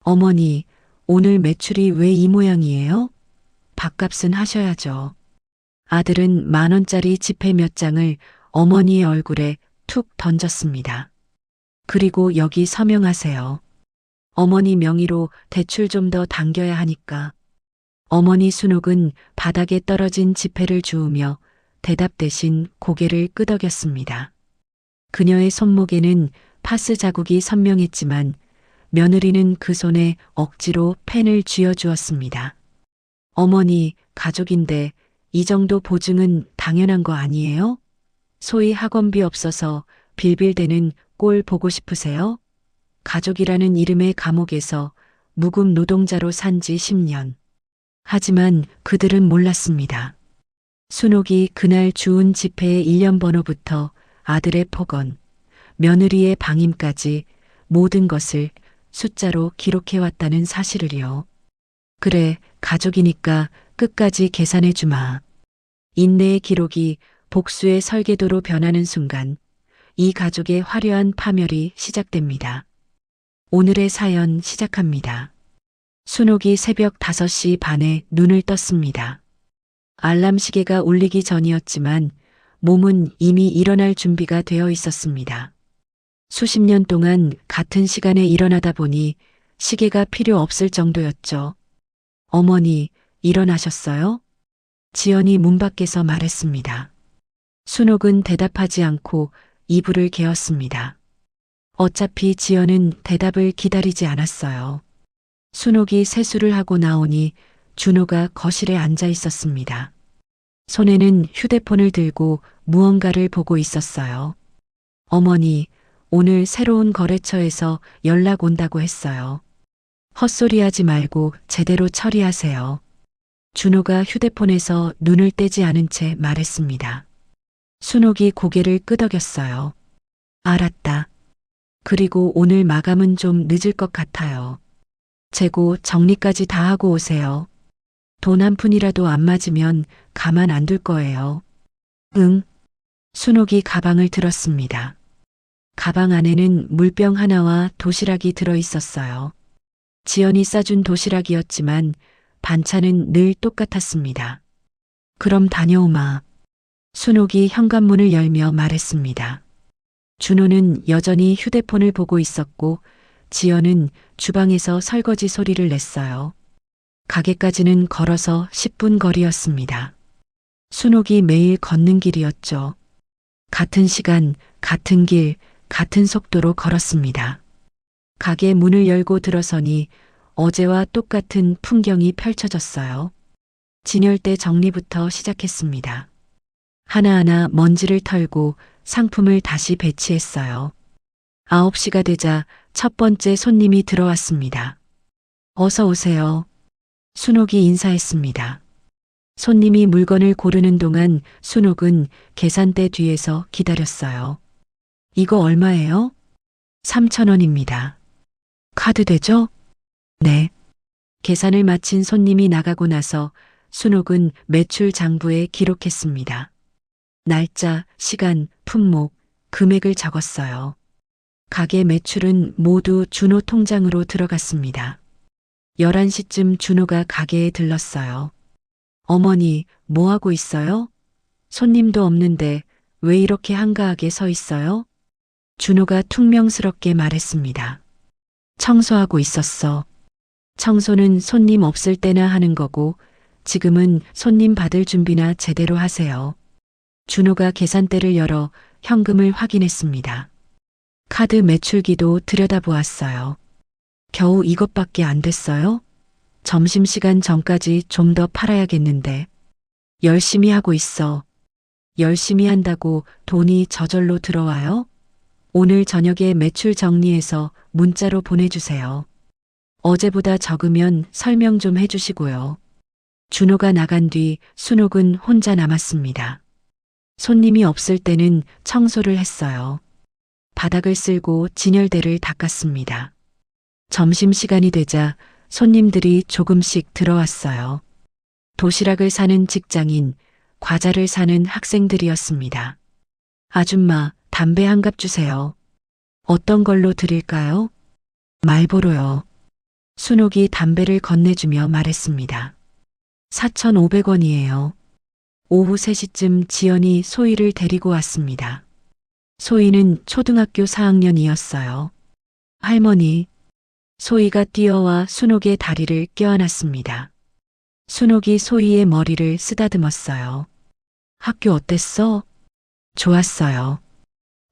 어머니, 오늘 매출이 왜 이 모양이에요? 밥값은 하셔야죠. 아들은 10,000원짜리 지폐 몇 장을 어머니의 얼굴에 툭 던졌습니다. 그리고 여기 서명하세요. 어머니 명의로 대출 좀 더 당겨야 하니까. 어머니 순옥은 바닥에 떨어진 지폐를 주우며 대답 대신 고개를 끄덕였습니다. 그녀의 손목에는 파스 자국이 선명했지만 며느리는 그 손에 억지로 펜을 쥐어주었습니다. 어머니, 가족인데 이 정도 보증은 당연한 거 아니에요? 소위 학원비 없어서 빌빌대는 꼴 보고 싶으세요? 가족이라는 이름의 감옥에서 무급 노동자로 산 지 10년. 하지만 그들은 몰랐습니다. 순옥이 그날 주운 지폐의 일련 번호부터 아들의 폭언, 며느리의 방임까지 모든 것을 숫자로 기록해왔다는 사실을요. 그래, 가족이니까 끝까지 계산해 주마. 인내의 기록이 복수의 설계도로 변하는 순간 이 가족의 화려한 파멸이 시작됩니다. 오늘의 사연 시작합니다. 순옥이 새벽 5시 반에 눈을 떴습니다. 알람 시계가 울리기 전이었지만 몸은 이미 일어날 준비가 되어 있었습니다. 수십 년 동안 같은 시간에 일어나다 보니 시계가 필요 없을 정도였죠. 어머니, 일어나셨어요? 지연이 문 밖에서 말했습니다. 순옥은 대답하지 않고 이불을 개었습니다. 어차피 지연은 대답을 기다리지 않았어요. 순옥이 세수를 하고 나오니 준호가 거실에 앉아 있었습니다. 손에는 휴대폰을 들고 무언가를 보고 있었어요. 어머니, 오늘 새로운 거래처에서 연락 온다고 했어요. 헛소리하지 말고 제대로 처리하세요. 준호가 휴대폰에서 눈을 떼지 않은 채 말했습니다. 순옥이 고개를 끄덕였어요. 알았다. 그리고 오늘 마감은 좀 늦을 것 같아요. 재고 정리까지 다 하고 오세요. 돈 한 푼이라도 안 맞으면 가만 안 둘 거예요. 응. 순옥이 가방을 들었습니다. 가방 안에는 물병 하나와 도시락이 들어 있었어요. 지연이 싸준 도시락이었지만 반찬은 늘 똑같았습니다. 그럼 다녀오마. 순옥이 현관문을 열며 말했습니다. 준호는 여전히 휴대폰을 보고 있었고 지연은 주방에서 설거지 소리를 냈어요. 가게까지는 걸어서 10분 거리였습니다. 순옥이 매일 걷는 길이었죠. 같은 시간, 같은 길, 같은 속도로 걸었습니다. 가게 문을 열고 들어서니 어제와 똑같은 풍경이 펼쳐졌어요. 진열대 정리부터 시작했습니다. 하나하나 먼지를 털고 상품을 다시 배치했어요. 9시가 되자 첫 번째 손님이 들어왔습니다. 어서 오세요. 순옥이 인사했습니다. 손님이 물건을 고르는 동안 순옥은 계산대 뒤에서 기다렸어요. 이거 얼마예요? 3,000원입니다. 카드 되죠? 네. 계산을 마친 손님이 나가고 나서 순옥은 매출 장부에 기록했습니다. 날짜, 시간, 품목, 금액을 적었어요. 가게 매출은 모두 준호 통장으로 들어갔습니다. 11시쯤 준호가 가게에 들렀어요. 어머니, 뭐 하고 있어요? 손님도 없는데 왜 이렇게 한가하게 서 있어요? 준호가 퉁명스럽게 말했습니다. 청소하고 있었어. 청소는 손님 없을 때나 하는 거고 지금은 손님 받을 준비나 제대로 하세요. 준호가 계산대를 열어 현금을 확인했습니다. 카드 매출기도 들여다보았어요. 겨우 이것밖에 안 됐어요? 점심시간 전까지 좀 더 팔아야겠는데. 열심히 하고 있어. 열심히 한다고 돈이 저절로 들어와요? 오늘 저녁에 매출 정리해서 문자로 보내주세요. 어제보다 적으면 설명 좀 해주시고요. 준호가 나간 뒤 순옥은 혼자 남았습니다. 손님이 없을 때는 청소를 했어요. 바닥을 쓸고 진열대를 닦았습니다. 점심시간이 되자 손님들이 조금씩 들어왔어요. 도시락을 사는 직장인, 과자를 사는 학생들이었습니다. 아줌마, 담배 한 갑 주세요. 어떤 걸로 드릴까요? 말보로요. 순옥이 담배를 건네주며 말했습니다. 4,500원이에요. 오후 3시쯤 지연이 소희를 데리고 왔습니다. 소희는 초등학교 4학년이었어요. 할머니, 소희가 뛰어와 순옥의 다리를 껴안았습니다. 순옥이 소희의 머리를 쓰다듬었어요. 학교 어땠어? 좋았어요.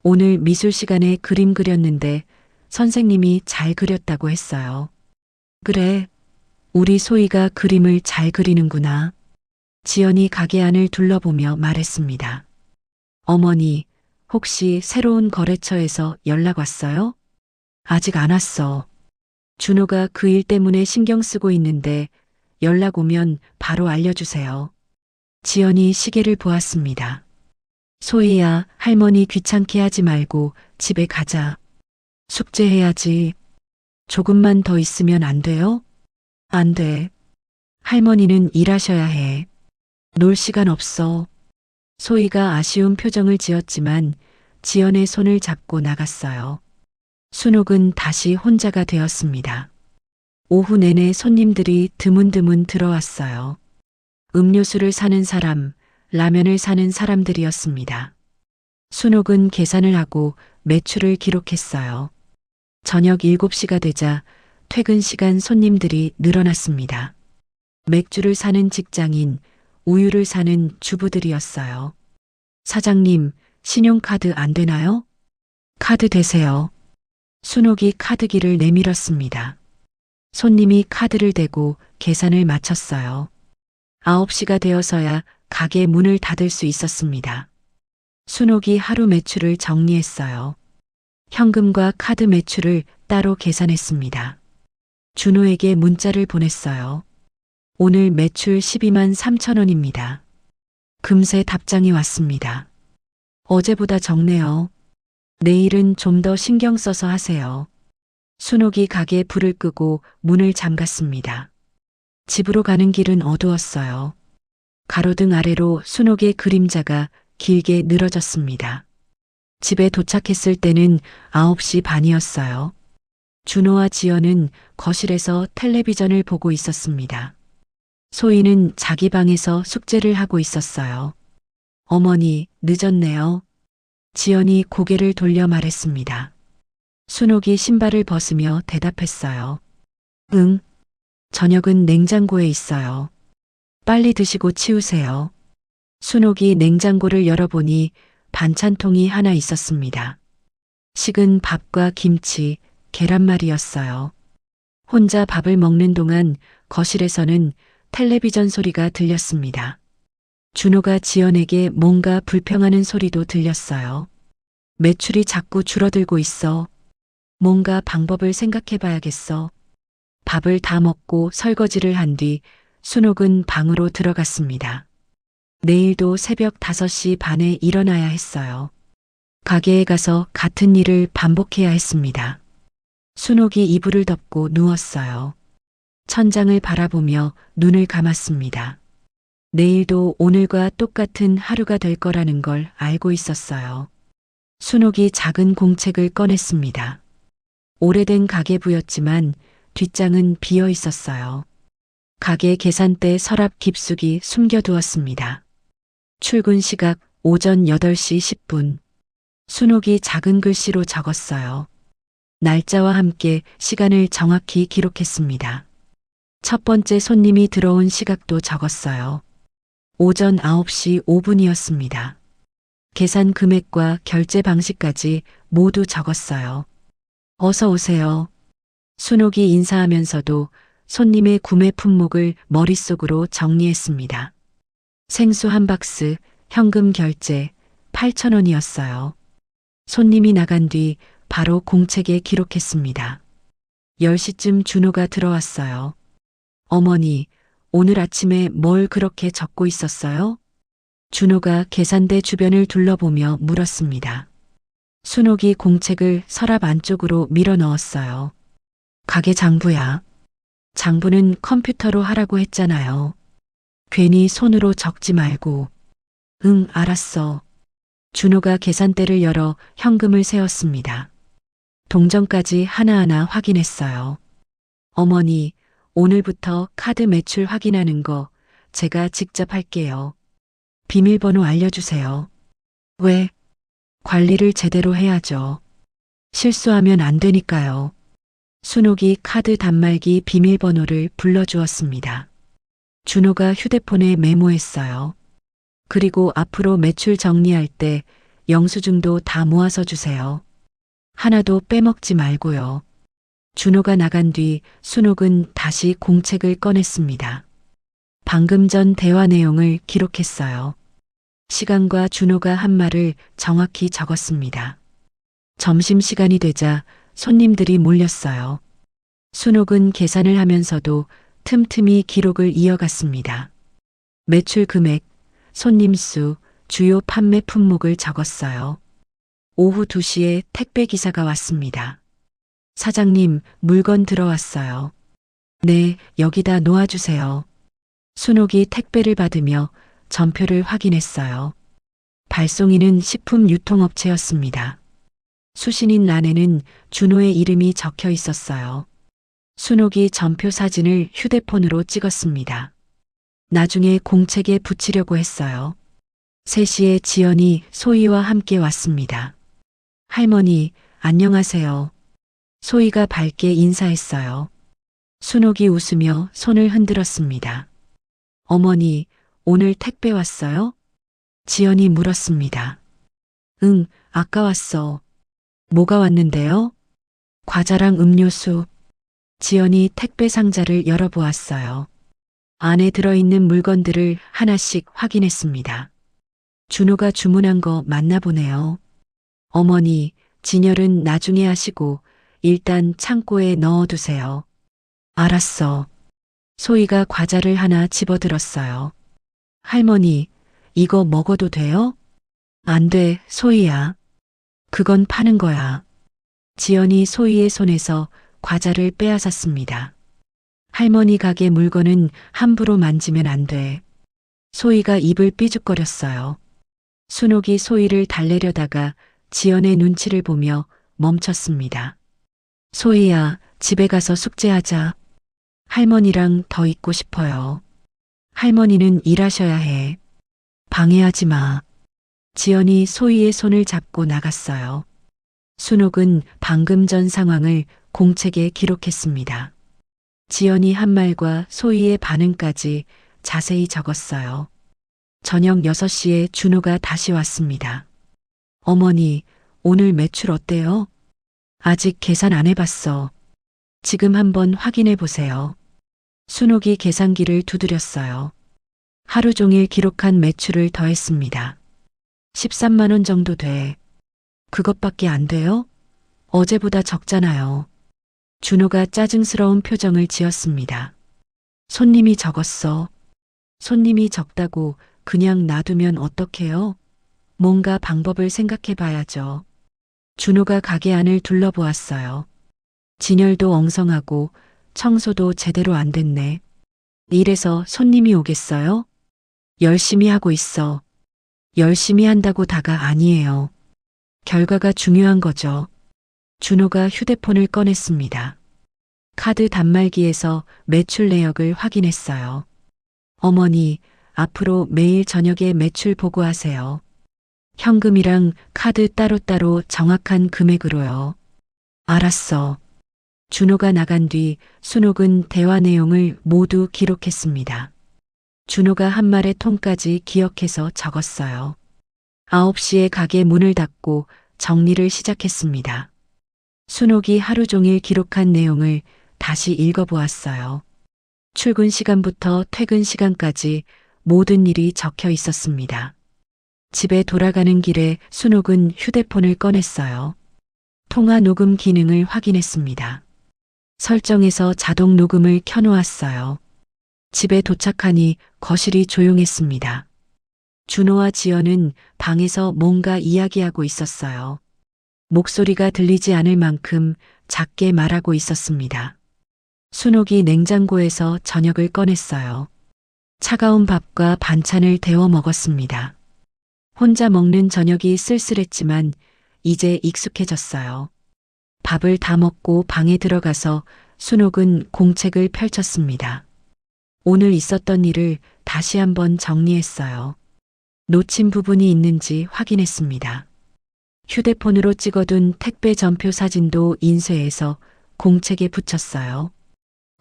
오늘 미술 시간에 그림 그렸는데 선생님이 잘 그렸다고 했어요. 그래, 우리 소희가 그림을 잘 그리는구나. 지연이 가게 안을 둘러보며 말했습니다. 어머니, 혹시 새로운 거래처에서 연락 왔어요? 아직 안 왔어. 준호가 그 일 때문에 신경 쓰고 있는데 연락 오면 바로 알려주세요. 지연이 시계를 보았습니다. 소희야, 할머니 귀찮게 하지 말고 집에 가자. 숙제해야지. 조금만 더 있으면 안 돼요? 안 돼. 할머니는 일하셔야 해. 놀 시간 없어. 소희가 아쉬운 표정을 지었지만 지연의 손을 잡고 나갔어요. 순옥은 다시 혼자가 되었습니다. 오후 내내 손님들이 드문드문 들어왔어요. 음료수를 사는 사람, 라면을 사는 사람들이었습니다. 순옥은 계산을 하고 매출을 기록했어요. 저녁 7시가 되자 퇴근 시간 손님들이 늘어났습니다. 맥주를 사는 직장인, 우유를 사는 주부들이었어요. 사장님, 신용카드 안 되나요? 카드 되세요. 순옥이 카드기를 내밀었습니다. 손님이 카드를 대고 계산을 마쳤어요. 9시가 되어서야 가게 문을 닫을 수 있었습니다. 순옥이 하루 매출을 정리했어요. 현금과 카드 매출을 따로 계산했습니다. 준호에게 문자를 보냈어요. 오늘 매출 12만 3천 원입니다. 금세 답장이 왔습니다. 어제보다 적네요. 내일은 좀 더 신경 써서 하세요. 순옥이 가게 불을 끄고 문을 잠갔습니다. 집으로 가는 길은 어두웠어요. 가로등 아래로 순옥의 그림자가 길게 늘어졌습니다. 집에 도착했을 때는 9시 반이었어요. 준호와 지연은 거실에서 텔레비전을 보고 있었습니다. 소희는 자기 방에서 숙제를 하고 있었어요. 어머니, 늦었네요. 지연이 고개를 돌려 말했습니다. 순옥이 신발을 벗으며 대답했어요. 응. 저녁은 냉장고에 있어요. 빨리 드시고 치우세요. 순옥이 냉장고를 열어보니 반찬통이 하나 있었습니다. 식은 밥과 김치, 계란말이였어요. 혼자 밥을 먹는 동안 거실에서는 텔레비전 소리가 들렸습니다. 준호가 지연에게 뭔가 불평하는 소리도 들렸어요. 매출이 자꾸 줄어들고 있어. 뭔가 방법을 생각해 봐야겠어. 밥을 다 먹고 설거지를 한 뒤 순옥은 방으로 들어갔습니다. 내일도 새벽 5시 반에 일어나야 했어요. 가게에 가서 같은 일을 반복해야 했습니다. 순옥이 이불을 덮고 누웠어요. 천장을 바라보며 눈을 감았습니다. 내일도 오늘과 똑같은 하루가 될 거라는 걸 알고 있었어요. 순옥이 작은 공책을 꺼냈습니다. 오래된 가계부였지만 뒷장은 비어 있었어요. 가게 계산대 서랍 깊숙이 숨겨두었습니다. 출근 시각 오전 8시 10분. 순옥이 작은 글씨로 적었어요. 날짜와 함께 시간을 정확히 기록했습니다. 첫 번째 손님이 들어온 시각도 적었어요. 오전 9시 5분이었습니다. 계산 금액과 결제 방식까지 모두 적었어요. 어서 오세요. 순옥이 인사하면서도 손님의 구매 품목을 머릿속으로 정리했습니다. 생수 한 박스, 현금 결제 8,000원이었어요. 손님이 나간 뒤 바로 공책에 기록했습니다. 10시쯤 준호가 들어왔어요. 어머니, 오늘 아침에 뭘 그렇게 적고 있었어요? 준호가 계산대 주변을 둘러보며 물었습니다. 순옥이 공책을 서랍 안쪽으로 밀어 넣었어요. 가게 장부야. 장부는 컴퓨터로 하라고 했잖아요. 괜히 손으로 적지 말고. 응, 알았어. 준호가 계산대를 열어 현금을 세었습니다. 동전까지 하나하나 확인했어요. 어머니, 오늘부터 카드 매출 확인하는 거 제가 직접 할게요. 비밀번호 알려주세요. 왜? 관리를 제대로 해야죠. 실수하면 안 되니까요. 순옥이 카드 단말기 비밀번호를 불러주었습니다. 준호가 휴대폰에 메모했어요. 그리고 앞으로 매출 정리할 때 영수증도 다 모아서 주세요. 하나도 빼먹지 말고요. 준호가 나간 뒤 순옥은 다시 공책을 꺼냈습니다. 방금 전 대화 내용을 기록했어요. 시간과 준호가 한 말을 정확히 적었습니다. 점심시간이 되자 손님들이 몰렸어요. 순옥은 계산을 하면서도 틈틈이 기록을 이어갔습니다. 매출 금액, 손님 수, 주요 판매 품목을 적었어요. 오후 2시에 택배 기사가 왔습니다. 사장님, 물건 들어왔어요. 네, 여기다 놓아주세요. 순옥이 택배를 받으며 전표를 확인했어요. 발송인은 식품 유통업체였습니다. 수신인 란에는 준호의 이름이 적혀 있었어요. 순옥이 전표 사진을 휴대폰으로 찍었습니다. 나중에 공책에 붙이려고 했어요. 3시에 지연이 소희와 함께 왔습니다. 할머니, 안녕하세요. 소희가 밝게 인사했어요. 순옥이 웃으며 손을 흔들었습니다. 어머니, 오늘 택배 왔어요? 지연이 물었습니다. 응, 아까 왔어. 뭐가 왔는데요? 과자랑 음료수. 지연이 택배 상자를 열어보았어요. 안에 들어있는 물건들을 하나씩 확인했습니다. 준호가 주문한 거 맞나 보네요. 어머니, 진열은 나중에 하시고 일단 창고에 넣어두세요. 알았어. 소희가 과자를 하나 집어들었어요. 할머니, 이거 먹어도 돼요? 안 돼, 소희야. 그건 파는 거야. 지연이 소희의 손에서 과자를 빼앗았습니다. 할머니 가게 물건은 함부로 만지면 안 돼. 소희가 입을 삐죽거렸어요. 순옥이 소희를 달래려다가 지연의 눈치를 보며 멈췄습니다. 소희야, 집에 가서 숙제하자. 할머니랑 더 있고 싶어요. 할머니는 일하셔야 해. 방해하지 마. 지연이 소희의 손을 잡고 나갔어요. 순옥은 방금 전 상황을 공책에 기록했습니다. 지연이 한 말과 소희의 반응까지 자세히 적었어요. 저녁 6시에 준호가 다시 왔습니다. 어머니, 오늘 매출 어때요? 아직 계산 안 해봤어. 지금 한번 확인해 보세요. 순옥이 계산기를 두드렸어요. 하루 종일 기록한 매출을 더했습니다. 13만 원 정도 돼. 그것밖에 안 돼요? 어제보다 적잖아요. 준호가 짜증스러운 표정을 지었습니다. 손님이 적었어. 손님이 적다고 그냥 놔두면 어떡해요? 뭔가 방법을 생각해 봐야죠. 준호가 가게 안을 둘러보았어요. 진열도 엉성하고 청소도 제대로 안 됐네. 이래서 손님이 오겠어요? 열심히 하고 있어. 열심히 한다고 다가 아니에요. 결과가 중요한 거죠. 준호가 휴대폰을 꺼냈습니다. 카드 단말기에서 매출 내역을 확인했어요. 어머니, 앞으로 매일 저녁에 매출 보고하세요. 현금이랑 카드 따로따로 정확한 금액으로요. 알았어. 준호가 나간 뒤 순옥은 대화 내용을 모두 기록했습니다. 준호가 한 말의 톤까지 기억해서 적었어요. 9시에 가게 문을 닫고 정리를 시작했습니다. 순옥이 하루 종일 기록한 내용을 다시 읽어보았어요. 출근 시간부터 퇴근 시간까지 모든 일이 적혀 있었습니다. 집에 돌아가는 길에 순옥은 휴대폰을 꺼냈어요. 통화 녹음 기능을 확인했습니다. 설정에서 자동 녹음을 켜놓았어요. 집에 도착하니 거실이 조용했습니다. 준호와 지연은 방에서 뭔가 이야기하고 있었어요. 목소리가 들리지 않을 만큼 작게 말하고 있었습니다. 순옥이 냉장고에서 저녁을 꺼냈어요. 차가운 밥과 반찬을 데워 먹었습니다. 혼자 먹는 저녁이 쓸쓸했지만 이제 익숙해졌어요. 밥을 다 먹고 방에 들어가서 순옥은 공책을 펼쳤습니다. 오늘 있었던 일을 다시 한번 정리했어요. 놓친 부분이 있는지 확인했습니다. 휴대폰으로 찍어둔 택배 전표 사진도 인쇄해서 공책에 붙였어요.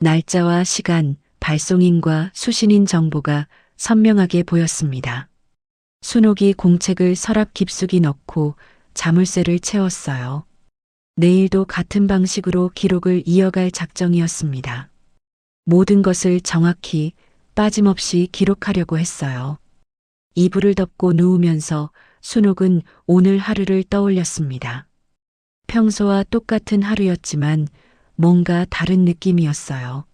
날짜와 시간, 발송인과 수신인 정보가 선명하게 보였습니다. 순옥이 공책을 서랍 깊숙이 넣고 자물쇠를 채웠어요. 내일도 같은 방식으로 기록을 이어갈 작정이었습니다. 모든 것을 정확히 빠짐없이 기록하려고 했어요. 이불을 덮고 누우면서 순옥은 오늘 하루를 떠올렸습니다. 평소와 똑같은 하루였지만 뭔가 다른 느낌이었어요.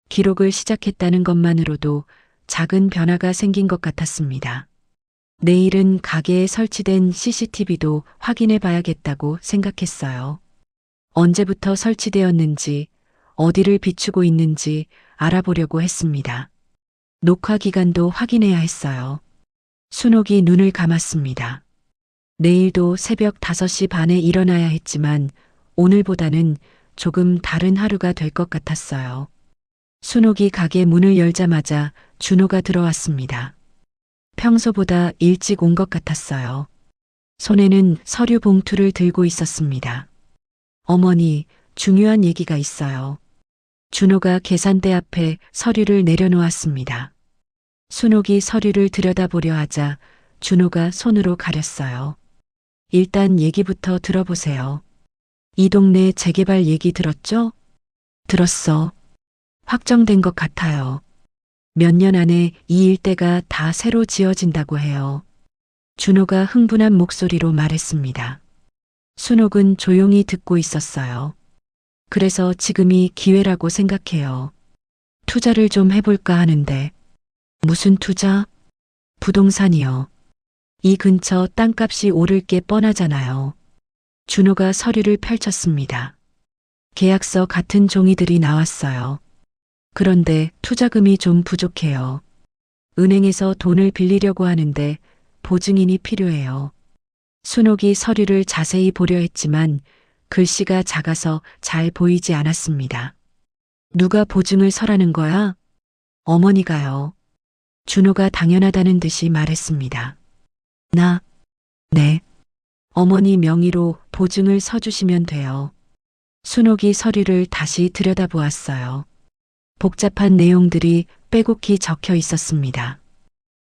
기록을 시작했다는 것만으로도 작은 변화가 생긴 것 같았습니다. 내일은 가게에 설치된 CCTV도 확인해 봐야겠다고 생각했어요. 언제부터 설치되었는지, 어디를 비추고 있는지 알아보려고 했습니다. 녹화 기간도 확인해야 했어요. 순옥이 눈을 감았습니다. 내일도 새벽 5시 반에 일어나야 했지만 오늘보다는 조금 다른 하루가 될 것 같았어요. 순옥이 가게 문을 열자마자 준호가 들어왔습니다. 평소보다 일찍 온 것 같았어요. 손에는 서류 봉투를 들고 있었습니다. 어머니, 중요한 얘기가 있어요. 준호가 계산대 앞에 서류를 내려놓았습니다. 순옥이 서류를 들여다보려 하자 준호가 손으로 가렸어요. 일단 얘기부터 들어보세요. 이 동네 재개발 얘기 들었죠? 들었어. 확정된 것 같아요. 몇 년 안에 이 일대가 다 새로 지어진다고 해요. 준호가 흥분한 목소리로 말했습니다. 순옥은 조용히 듣고 있었어요. 그래서 지금이 기회라고 생각해요. 투자를 좀 해볼까 하는데. 무슨 투자? 부동산이요. 이 근처 땅값이 오를 게 뻔하잖아요. 준호가 서류를 펼쳤습니다. 계약서 같은 종이들이 나왔어요. 그런데 투자금이 좀 부족해요. 은행에서 돈을 빌리려고 하는데 보증인이 필요해요. 순옥이 서류를 자세히 보려 했지만 글씨가 작아서 잘 보이지 않았습니다. 누가 보증을 서라는 거야? 어머니가요. 준호가 당연하다는 듯이 말했습니다. 네. 어머니 명의로 보증을 서주시면 돼요. 순옥이 서류를 다시 들여다보았어요. 복잡한 내용들이 빼곡히 적혀 있었습니다.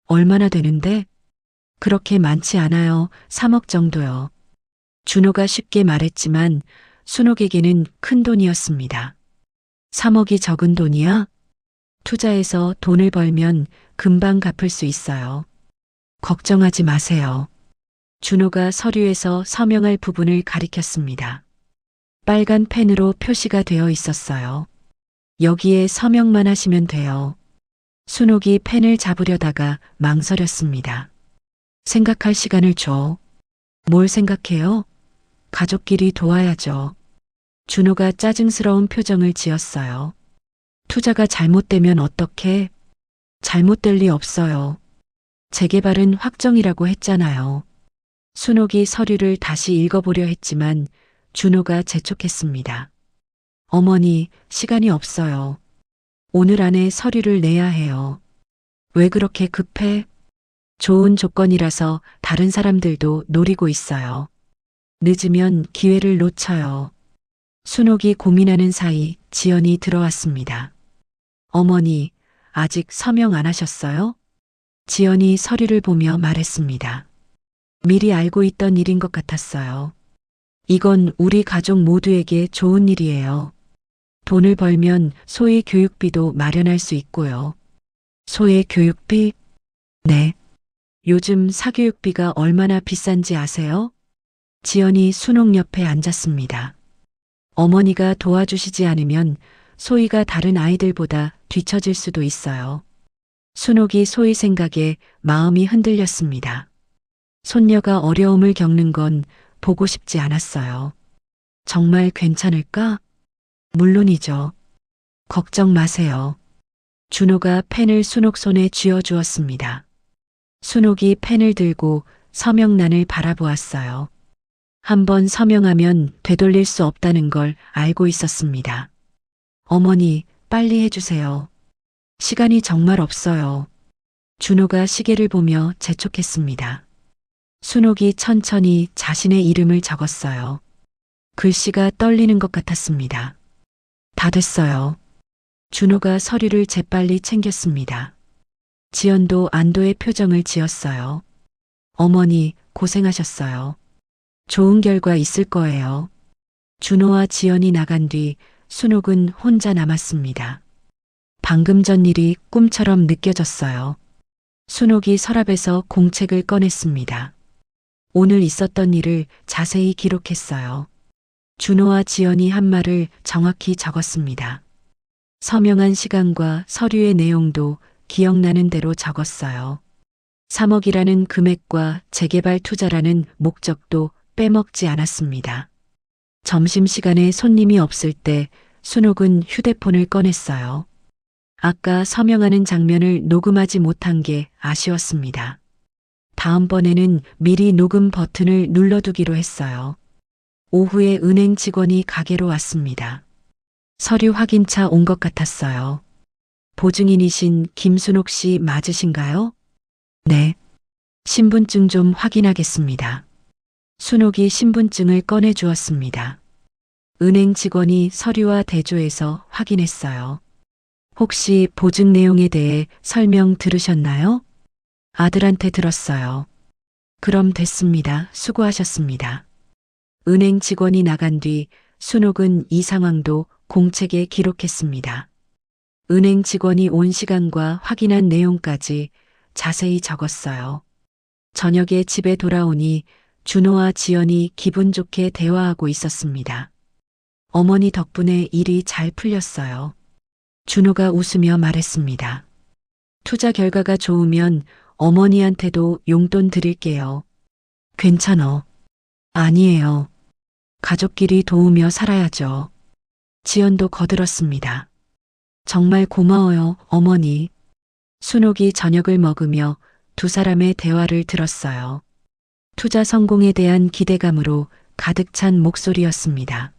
얼마나 되는데? 그렇게 많지 않아요. 3억 정도요. 준호가 쉽게 말했지만 순옥에게는 큰 돈이었습니다. 3억이 적은 돈이야? 투자해서 돈을 벌면 금방 갚을 수 있어요. 걱정하지 마세요. 준호가 서류에서 서명할 부분을 가리켰습니다. 빨간 펜으로 표시가 되어 있었어요. 여기에 서명만 하시면 돼요. 순옥이 펜을 잡으려다가 망설였습니다. 생각할 시간을 줘. 뭘 생각해요? 가족끼리 도와야죠. 준호가 짜증스러운 표정을 지었어요. 투자가 잘못되면 어떡해? 잘못될 리 없어요. 재개발은 확정이라고 했잖아요. 순옥이 서류를 다시 읽어보려 했지만 준호가 재촉했습니다. 어머니, 시간이 없어요. 오늘 안에 서류를 내야 해요. 왜 그렇게 급해? 좋은 조건이라서 다른 사람들도 노리고 있어요. 늦으면 기회를 놓쳐요. 순옥이 고민하는 사이 지연이 들어왔습니다. 어머니, 아직 서명 안 하셨어요? 지연이 서류를 보며 말했습니다. 미리 알고 있던 일인 것 같았어요. 이건 우리 가족 모두에게 좋은 일이에요. 돈을 벌면 소의 교육비도 마련할 수 있고요. 소의 교육비? 네. 요즘 사교육비가 얼마나 비싼지 아세요? 지연이 순옥 옆에 앉았습니다. 어머니가 도와주시지 않으면 소희가 다른 아이들보다 뒤처질 수도 있어요. 순옥이 소희 생각에 마음이 흔들렸습니다. 손녀가 어려움을 겪는 건 보고 싶지 않았어요. 정말 괜찮을까? 물론이죠. 걱정 마세요. 준호가 펜을 순옥 손에 쥐어주었습니다. 순옥이 펜을 들고 서명란을 바라보았어요. 한번 서명하면 되돌릴 수 없다는 걸 알고 있었습니다. 어머니, 빨리 해주세요. 시간이 정말 없어요. 준호가 시계를 보며 재촉했습니다. 순옥이 천천히 자신의 이름을 적었어요. 글씨가 떨리는 것 같았습니다. 다 됐어요. 준호가 서류를 재빨리 챙겼습니다. 지연도 안도의 표정을 지었어요. 어머니, 고생하셨어요. 좋은 결과 있을 거예요. 준호와 지연이 나간 뒤 순옥은 혼자 남았습니다. 방금 전 일이 꿈처럼 느껴졌어요. 순옥이 서랍에서 공책을 꺼냈습니다. 오늘 있었던 일을 자세히 기록했어요. 준호와 지연이 한 말을 정확히 적었습니다. 서명한 시간과 서류의 내용도 기억나는 대로 적었어요. 3억이라는 금액과 재개발 투자라는 목적도 빼먹지 않았습니다. 점심시간에 손님이 없을 때 순옥은 휴대폰을 꺼냈어요. 아까 서명하는 장면을 녹음하지 못한 게 아쉬웠습니다. 다음번에는 미리 녹음 버튼을 눌러두기로 했어요. 오후에 은행 직원이 가게로 왔습니다. 서류 확인차 온 것 같았어요. 보증인이신 김순옥 씨 맞으신가요? 네. 신분증 좀 확인하겠습니다. 순옥이 신분증을 꺼내 주었습니다. 은행 직원이 서류와 대조해서 확인했어요. 혹시 보증 내용에 대해 설명 들으셨나요? 아들한테 들었어요. 그럼 됐습니다. 수고하셨습니다. 은행 직원이 나간 뒤 순옥은 이 상황도 공책에 기록했습니다. 은행 직원이 온 시간과 확인한 내용까지 자세히 적었어요. 저녁에 집에 돌아오니 준호와 지연이 기분 좋게 대화하고 있었습니다. 어머니 덕분에 일이 잘 풀렸어요. 준호가 웃으며 말했습니다. 투자 결과가 좋으면 어머니한테도 용돈 드릴게요. 괜찮어. 아니에요. 가족끼리 도우며 살아야죠. 지연도 거들었습니다. 정말 고마워요, 어머니. 순옥이 저녁을 먹으며 두 사람의 대화를 들었어요. 투자 성공에 대한 기대감으로 가득 찬 목소리였습니다.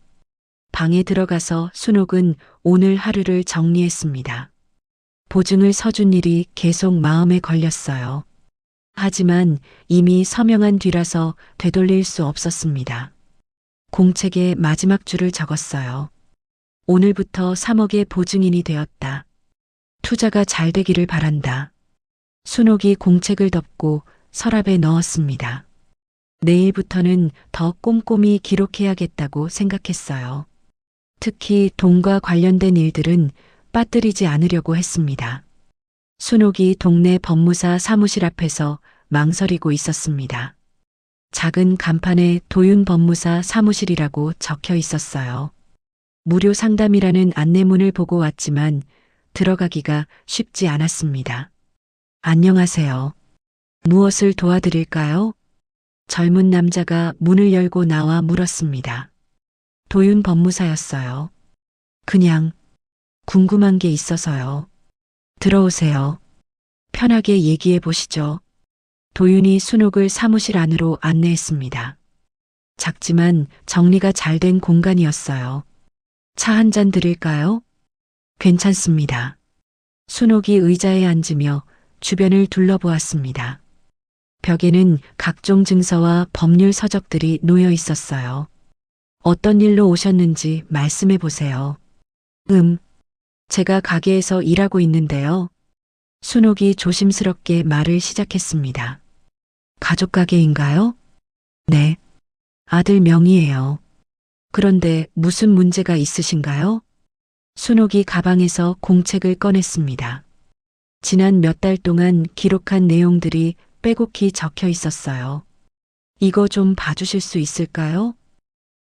방에 들어가서 순옥은 오늘 하루를 정리했습니다. 보증을 서준 일이 계속 마음에 걸렸어요. 하지만 이미 서명한 뒤라서 되돌릴 수 없었습니다. 공책에 마지막 줄을 적었어요. 오늘부터 3억의 보증인이 되었다. 투자가 잘 되기를 바란다. 순옥이 공책을 덮고 서랍에 넣었습니다. 내일부터는 더 꼼꼼히 기록해야겠다고 생각했어요. 특히 돈과 관련된 일들은 빠뜨리지 않으려고 했습니다. 순옥이 동네 법무사 사무실 앞에서 망설이고 있었습니다. 작은 간판에 도윤 법무사 사무실이라고 적혀 있었어요. 무료 상담이라는 안내문을 보고 왔지만 들어가기가 쉽지 않았습니다. 안녕하세요. 무엇을 도와드릴까요? 젊은 남자가 문을 열고 나와 물었습니다. 도윤 법무사였어요. 그냥 궁금한 게 있어서요. 들어오세요. 편하게 얘기해 보시죠. 도윤이 순옥을 사무실 안으로 안내했습니다. 작지만 정리가 잘 된 공간이었어요. 차 한 잔 드릴까요? 괜찮습니다. 순옥이 의자에 앉으며 주변을 둘러보았습니다. 벽에는 각종 증서와 법률 서적들이 놓여 있었어요. 어떤 일로 오셨는지 말씀해 보세요. 제가 가게에서 일하고 있는데요. 순옥이 조심스럽게 말을 시작했습니다. 가족 가게인가요? 네. 아들 명의예요. 그런데 무슨 문제가 있으신가요? 순옥이 가방에서 공책을 꺼냈습니다. 지난 몇 달 동안 기록한 내용들이 빼곡히 적혀 있었어요. 이거 좀 봐주실 수 있을까요?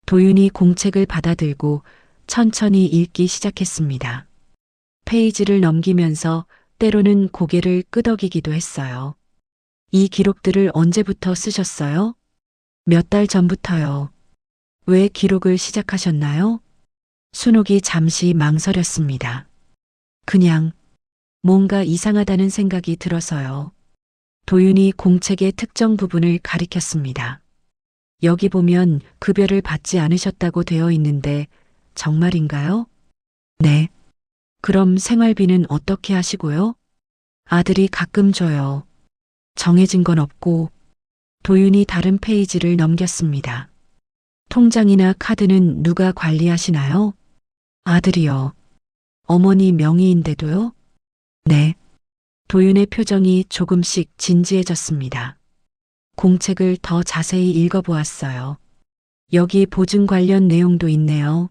도윤이 공책을 받아들고 천천히 읽기 시작했습니다. 페이지를 넘기면서 때로는 고개를 끄덕이기도 했어요. 이 기록들을 언제부터 쓰셨어요? 몇 달 전부터요. 왜 기록을 시작하셨나요? 순옥이 잠시 망설였습니다. 그냥 뭔가 이상하다는 생각이 들어서요. 도윤이 공책의 특정 부분을 가리켰습니다. 여기 보면 급여를 받지 않으셨다고 되어 있는데 정말인가요? 네. 그럼 생활비는 어떻게 하시고요? 아들이 가끔 줘요. 정해진 건 없고. 도윤이 다른 페이지를 넘겼습니다. 통장이나 카드는 누가 관리하시나요? 아들이요. 어머니 명의인데도요? 네. 도윤의 표정이 조금씩 진지해졌습니다. 공책을 더 자세히 읽어보았어요. 여기 보증 관련 내용도 있네요.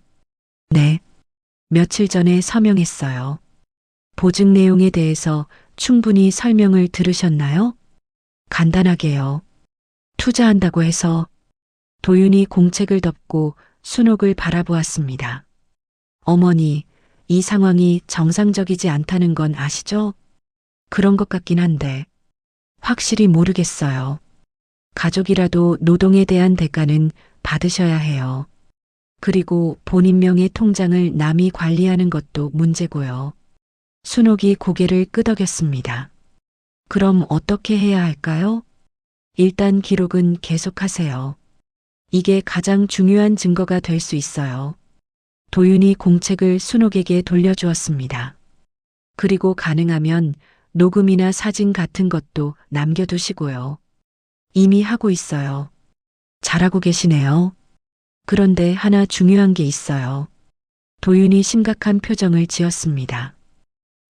네. 며칠 전에 서명했어요. 보증 내용에 대해서 충분히 설명을 들으셨나요? 간단하게요. 투자한다고 해서. 도윤이 공책을 덮고 순옥을 바라보았습니다. 어머니, 이 상황이 정상적이지 않다는 건 아시죠? 그런 것 같긴 한데 확실히 모르겠어요. 가족이라도 노동에 대한 대가는 받으셔야 해요. 그리고 본인 명의 통장을 남이 관리하는 것도 문제고요. 순옥이 고개를 끄덕였습니다. 그럼 어떻게 해야 할까요? 일단 기록은 계속하세요. 이게 가장 중요한 증거가 될 수 있어요. 도윤이 공책을 순옥에게 돌려주었습니다. 그리고 가능하면 녹음이나 사진 같은 것도 남겨두시고요. 이미 하고 있어요. 잘하고 계시네요. 그런데 하나 중요한 게 있어요. 도윤이 심각한 표정을 지었습니다.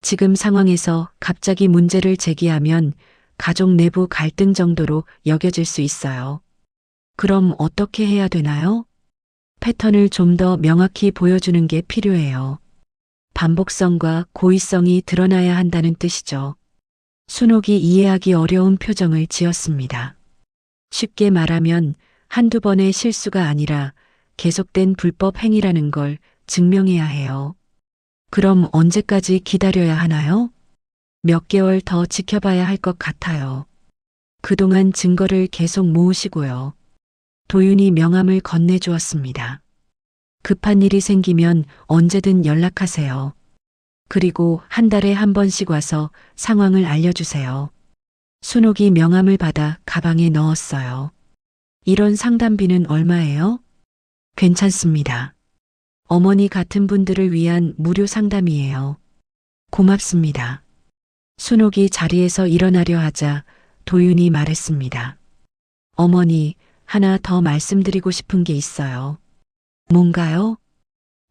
지금 상황에서 갑자기 문제를 제기하면 가족 내부 갈등 정도로 여겨질 수 있어요. 그럼 어떻게 해야 되나요? 패턴을 좀 더 명확히 보여주는 게 필요해요. 반복성과 고의성이 드러나야 한다는 뜻이죠. 순옥이 이해하기 어려운 표정을 지었습니다. 쉽게 말하면 한두 번의 실수가 아니라 계속된 불법 행위라는 걸 증명해야 해요. 그럼 언제까지 기다려야 하나요? 몇 개월 더 지켜봐야 할 것 같아요. 그동안 증거를 계속 모으시고요. 도윤이 명함을 건네주었습니다. 급한 일이 생기면 언제든 연락하세요. 그리고 한 달에 한 번씩 와서 상황을 알려주세요. 순옥이 명함을 받아 가방에 넣었어요. 이런 상담비는 얼마예요? 괜찮습니다. 어머니 같은 분들을 위한 무료 상담이에요. 고맙습니다. 순옥이 자리에서 일어나려 하자 도윤이 말했습니다. 어머니, 하나 더 말씀드리고 싶은 게 있어요. 뭔가요?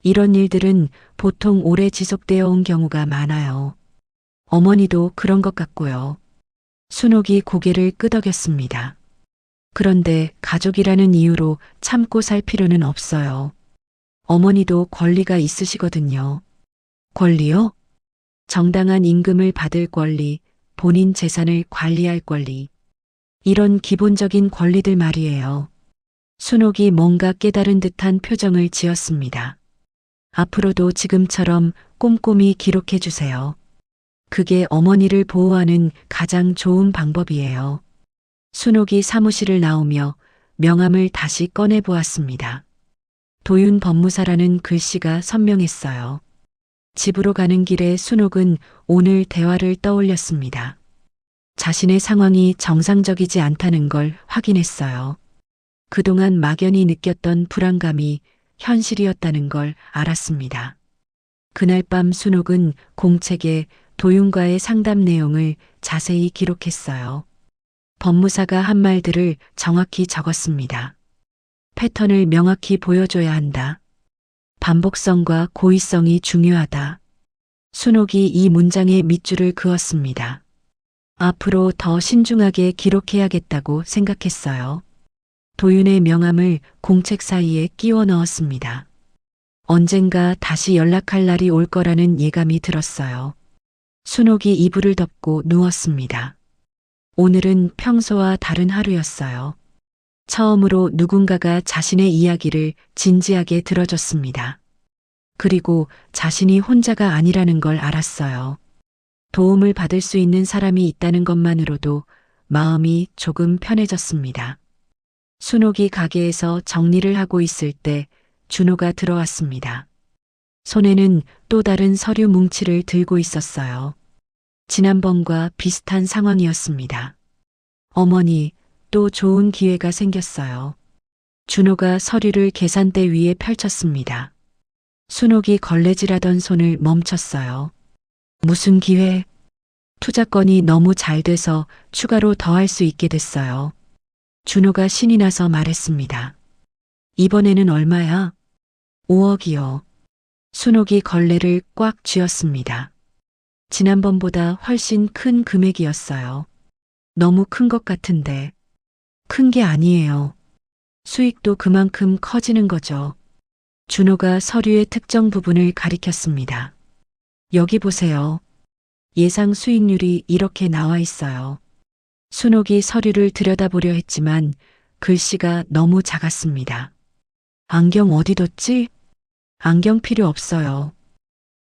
이런 일들은 보통 오래 지속되어 온 경우가 많아요. 어머니도 그런 것 같고요. 순옥이 고개를 끄덕였습니다. 그런데 가족이라는 이유로 참고 살 필요는 없어요. 어머니도 권리가 있으시거든요. 권리요? 정당한 임금을 받을 권리, 본인 재산을 관리할 권리. 이런 기본적인 권리들 말이에요. 순옥이 뭔가 깨달은 듯한 표정을 지었습니다. 앞으로도 지금처럼 꼼꼼히 기록해 주세요. 그게 어머니를 보호하는 가장 좋은 방법이에요. 순옥이 사무실을 나오며 명함을 다시 꺼내 보았습니다. 도윤 법무사라는 글씨가 선명했어요. 집으로 가는 길에 순옥은 오늘 대화를 떠올렸습니다. 자신의 상황이 정상적이지 않다는 걸 확인했어요. 그동안 막연히 느꼈던 불안감이 현실이었다는 걸 알았습니다. 그날 밤 순옥은 공책에 도윤과의 상담 내용을 자세히 기록했어요. 법무사가 한 말들을 정확히 적었습니다. 패턴을 명확히 보여줘야 한다. 반복성과 고의성이 중요하다. 순옥이 이 문장에 밑줄을 그었습니다. 앞으로 더 신중하게 기록해야겠다고 생각했어요. 도윤의 명함을 공책 사이에 끼워 넣었습니다. 언젠가 다시 연락할 날이 올 거라는 예감이 들었어요. 순옥이 이불을 덮고 누웠습니다. 오늘은 평소와 다른 하루였어요. 처음으로 누군가가 자신의 이야기를 진지하게 들어줬습니다. 그리고 자신이 혼자가 아니라는 걸 알았어요. 도움을 받을 수 있는 사람이 있다는 것만으로도 마음이 조금 편해졌습니다. 순옥이 가게에서 정리를 하고 있을 때 준호가 들어왔습니다. 손에는 또 다른 서류 뭉치를 들고 있었어요. 지난번과 비슷한 상황이었습니다. 어머니, 또 좋은 기회가 생겼어요. 준호가 서류를 계산대 위에 펼쳤습니다. 순옥이 걸레질하던 손을 멈췄어요. 무슨 기회? 투자건이 너무 잘 돼서 추가로 더 할 수 있게 됐어요. 준호가 신이 나서 말했습니다. 이번에는 얼마야? 5억이요. 순옥이 걸레를 꽉 쥐었습니다. 지난번보다 훨씬 큰 금액이었어요. 너무 큰 것 같은데. 큰 게 아니에요. 수익도 그만큼 커지는 거죠. 준호가 서류의 특정 부분을 가리켰습니다. 여기 보세요. 예상 수익률이 이렇게 나와 있어요. 순옥이 서류를 들여다보려 했지만 글씨가 너무 작았습니다. 안경 어디 뒀지? 안경 필요 없어요.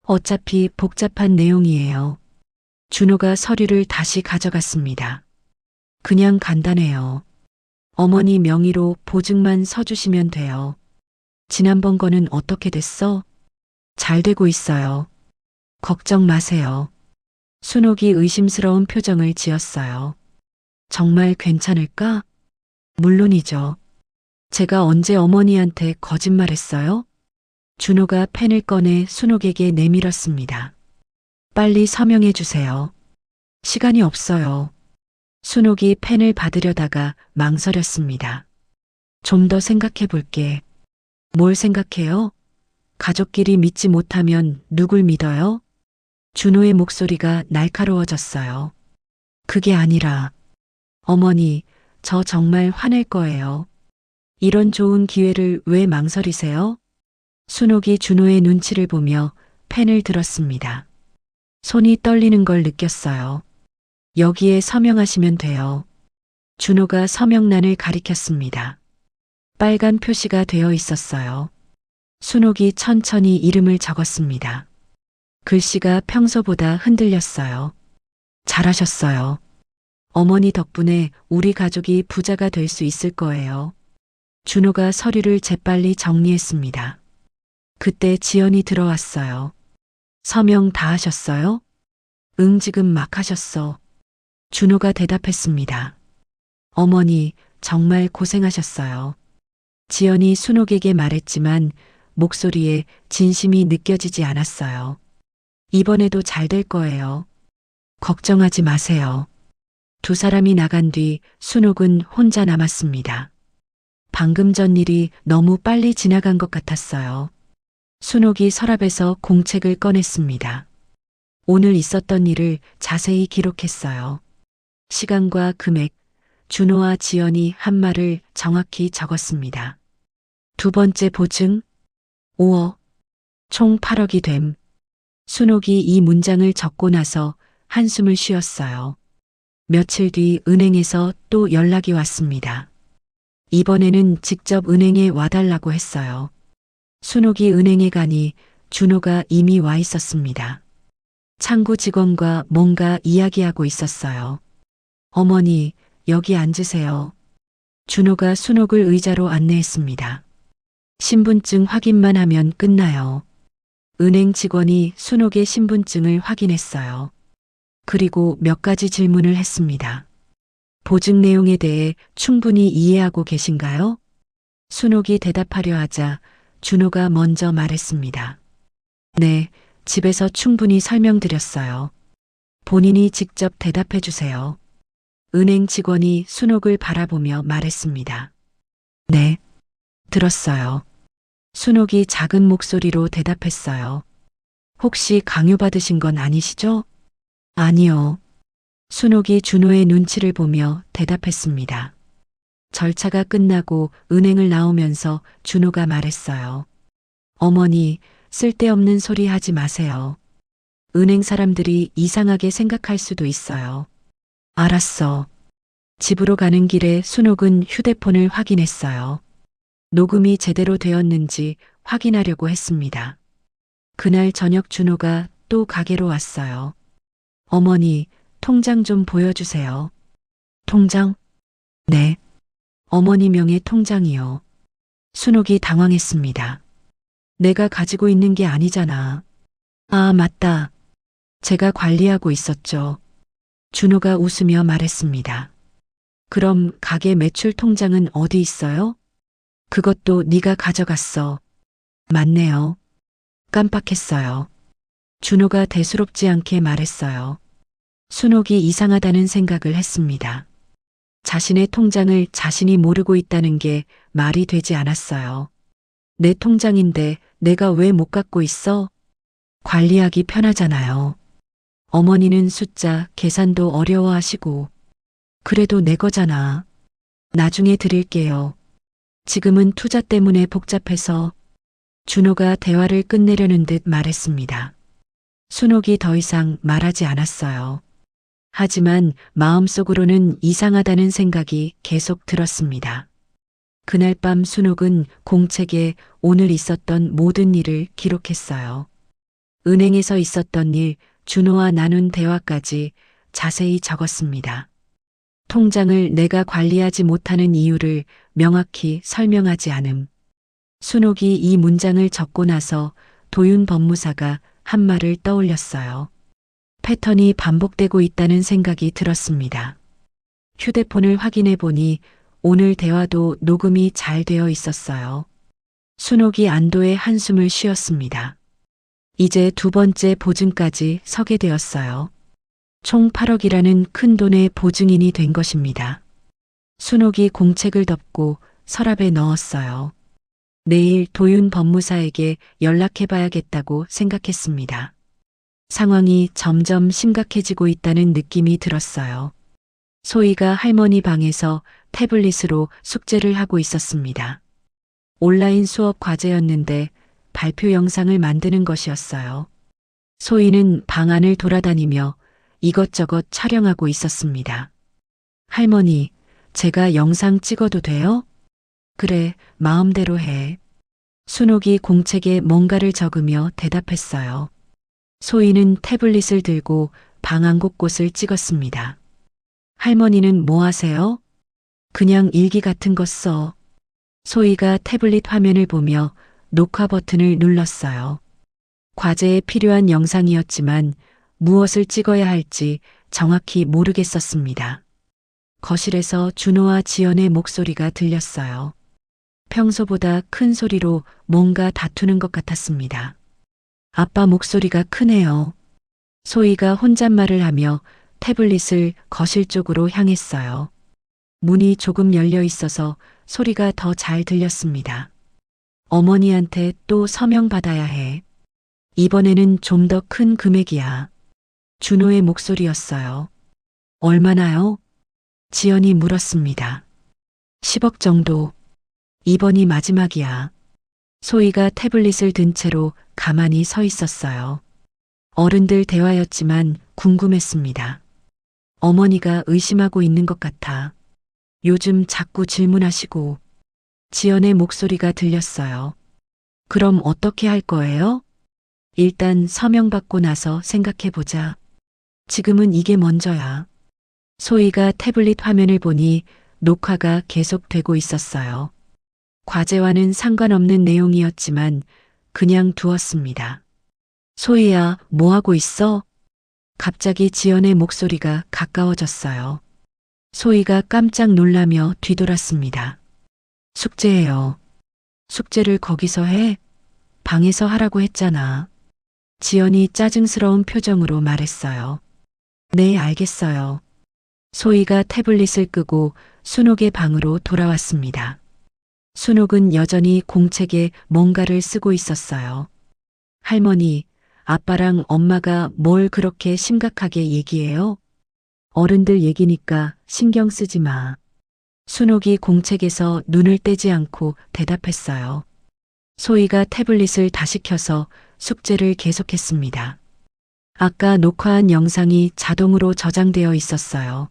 어차피 복잡한 내용이에요. 준호가 서류를 다시 가져갔습니다. 그냥 간단해요. 어머니 명의로 보증만 서주시면 돼요. 지난번 거는 어떻게 됐어? 잘 되고 있어요. 걱정 마세요. 순옥이 의심스러운 표정을 지었어요. 정말 괜찮을까? 물론이죠. 제가 언제 어머니한테 거짓말했어요? 준호가 펜을 꺼내 순옥에게 내밀었습니다. 빨리 서명해 주세요. 시간이 없어요. 순옥이 펜을 받으려다가 망설였습니다. 좀 더 생각해 볼게. 뭘 생각해요? 가족끼리 믿지 못하면 누굴 믿어요? 준호의 목소리가 날카로워졌어요. 그게 아니라, 어머니, 저 정말 화낼 거예요. 이런 좋은 기회를 왜 망설이세요? 순옥이 준호의 눈치를 보며 펜을 들었습니다. 손이 떨리는 걸 느꼈어요. 여기에 서명하시면 돼요. 준호가 서명란을 가리켰습니다. 빨간 표시가 되어 있었어요. 순옥이 천천히 이름을 적었습니다. 글씨가 평소보다 흔들렸어요. 잘하셨어요. 어머니 덕분에 우리 가족이 부자가 될 수 있을 거예요. 준호가 서류를 재빨리 정리했습니다. 그때 지연이 들어왔어요. 서명 다 하셨어요? 응, 지금 막 하셨어. 준호가 대답했습니다. 어머니, 정말 고생하셨어요. 지연이 순옥에게 말했지만 목소리에 진심이 느껴지지 않았어요. 이번에도 잘 될 거예요. 걱정하지 마세요. 두 사람이 나간 뒤 순옥은 혼자 남았습니다. 방금 전 일이 너무 빨리 지나간 것 같았어요. 순옥이 서랍에서 공책을 꺼냈습니다. 오늘 있었던 일을 자세히 기록했어요. 시간과 금액, 준호와 지연이 한 말을 정확히 적었습니다. 두 번째 보증, 5억, 총 8억이 됨. 순옥이 이 문장을 적고 나서 한숨을 쉬었어요. 며칠 뒤 은행에서 또 연락이 왔습니다. 이번에는 직접 은행에 와달라고 했어요. 순옥이 은행에 가니 준호가 이미 와 있었습니다. 창구 직원과 뭔가 이야기하고 있었어요. 어머니, 여기 앉으세요. 준호가 순옥을 의자로 안내했습니다. 신분증 확인만 하면 끝나요. 은행 직원이 순옥의 신분증을 확인했어요. 그리고 몇 가지 질문을 했습니다. 보증 내용에 대해 충분히 이해하고 계신가요? 순옥이 대답하려 하자 준호가 먼저 말했습니다. 네, 집에서 충분히 설명드렸어요. 본인이 직접 대답해 주세요. 은행 직원이 순옥을 바라보며 말했습니다. 네, 들었어요. 순옥이 작은 목소리로 대답했어요. 혹시 강요받으신 건 아니시죠? 아니요. 순옥이 준호의 눈치를 보며 대답했습니다. 절차가 끝나고 은행을 나오면서 준호가 말했어요. 어머니, 쓸데없는 소리 하지 마세요. 은행 사람들이 이상하게 생각할 수도 있어요. 알았어. 집으로 가는 길에 순옥은 휴대폰을 확인했어요. 녹음이 제대로 되었는지 확인하려고 했습니다. 그날 저녁 준호가 또 가게로 왔어요. 어머니, 통장 좀 보여주세요. 통장? 네. 어머니 명의 통장이요. 순옥이 당황했습니다. 내가 가지고 있는 게 아니잖아. 아, 맞다. 제가 관리하고 있었죠. 준호가 웃으며 말했습니다. 그럼 가게 매출 통장은 어디 있어요? 그것도 네가 가져갔어. 맞네요. 깜빡했어요. 준호가 대수롭지 않게 말했어요. 순옥이 이상하다는 생각을 했습니다. 자신의 통장을 자신이 모르고 있다는 게 말이 되지 않았어요. 내 통장인데 내가 왜 못 갖고 있어? 관리하기 편하잖아요. 어머니는 숫자, 계산도 어려워하시고. 그래도 내 거잖아. 나중에 드릴게요. 지금은 투자 때문에 복잡해서. 준호가 대화를 끝내려는 듯 말했습니다. 순옥이 더 이상 말하지 않았어요. 하지만 마음속으로는 이상하다는 생각이 계속 들었습니다. 그날 밤 순옥은 공책에 오늘 있었던 모든 일을 기록했어요. 은행에서 있었던 일, 준호와 나눈 대화까지 자세히 적었습니다. 통장을 내가 관리하지 못하는 이유를 명확히 설명하지 않음. 순옥이 이 문장을 적고 나서 도윤 법무사가 한 말을 떠올렸어요. 패턴이 반복되고 있다는 생각이 들었습니다. 휴대폰을 확인해 보니 오늘 대화도 녹음이 잘 되어 있었어요. 순옥이 안도의 한숨을 쉬었습니다. 이제 두 번째 보증까지 서게 되었어요. 총 8억이라는 큰 돈의 보증인이 된 것입니다. 순옥이 공책을 덮고 서랍에 넣었어요. 내일 도윤 법무사에게 연락해봐야겠다고 생각했습니다. 상황이 점점 심각해지고 있다는 느낌이 들었어요. 소희가 할머니 방에서 태블릿으로 숙제를 하고 있었습니다. 온라인 수업 과제였는데 발표 영상을 만드는 것이었어요. 소희는 방 안을 돌아다니며 이것저것 촬영하고 있었습니다. 할머니, 제가 영상 찍어도 돼요? 그래, 마음대로 해. 순옥이 공책에 뭔가를 적으며 대답했어요. 소희는 태블릿을 들고 방 안 곳곳을 찍었습니다. 할머니는 뭐 하세요? 그냥 일기 같은 거 써. 소희가 태블릿 화면을 보며 녹화 버튼을 눌렀어요. 과제에 필요한 영상이었지만 무엇을 찍어야 할지 정확히 모르겠었습니다. 거실에서 준호와 지연의 목소리가 들렸어요. 평소보다 큰 소리로 뭔가 다투는 것 같았습니다. 아빠 목소리가 크네요. 소희가 혼잣말을 하며 태블릿을 거실 쪽으로 향했어요. 문이 조금 열려 있어서 소리가 더 잘 들렸습니다. 어머니한테 또 서명 받아야 해. 이번에는 좀 더 큰 금액이야. 준호의 목소리였어요. 얼마나요? 지연이 물었습니다. 10억 정도. 이번이 마지막이야. 소희가 태블릿을 든 채로 가만히 서 있었어요. 어른들 대화였지만 궁금했습니다. 어머니가 의심하고 있는 것 같아. 요즘 자꾸 질문하시고. 지연의 목소리가 들렸어요. 그럼 어떻게 할 거예요? 일단 서명 받고 나서 생각해보자. 지금은 이게 먼저야. 소희가 태블릿 화면을 보니 녹화가 계속되고 있었어요. 과제와는 상관없는 내용이었지만 그냥 두었습니다. 소희야, 뭐 하고 있어? 갑자기 지연의 목소리가 가까워졌어요. 소희가 깜짝 놀라며 뒤돌았습니다. 숙제예요. 숙제를 거기서 해? 방에서 하라고 했잖아. 지연이 짜증스러운 표정으로 말했어요. 네, 알겠어요. 소희가 태블릿을 끄고 순옥의 방으로 돌아왔습니다. 순옥은 여전히 공책에 뭔가를 쓰고 있었어요. 할머니, 아빠랑 엄마가 뭘 그렇게 심각하게 얘기해요? 어른들 얘기니까 신경 쓰지 마. 순옥이 공책에서 눈을 떼지 않고 대답했어요. 소희가 태블릿을 다시 켜서 숙제를 계속했습니다. 아까 녹화한 영상이 자동으로 저장되어 있었어요.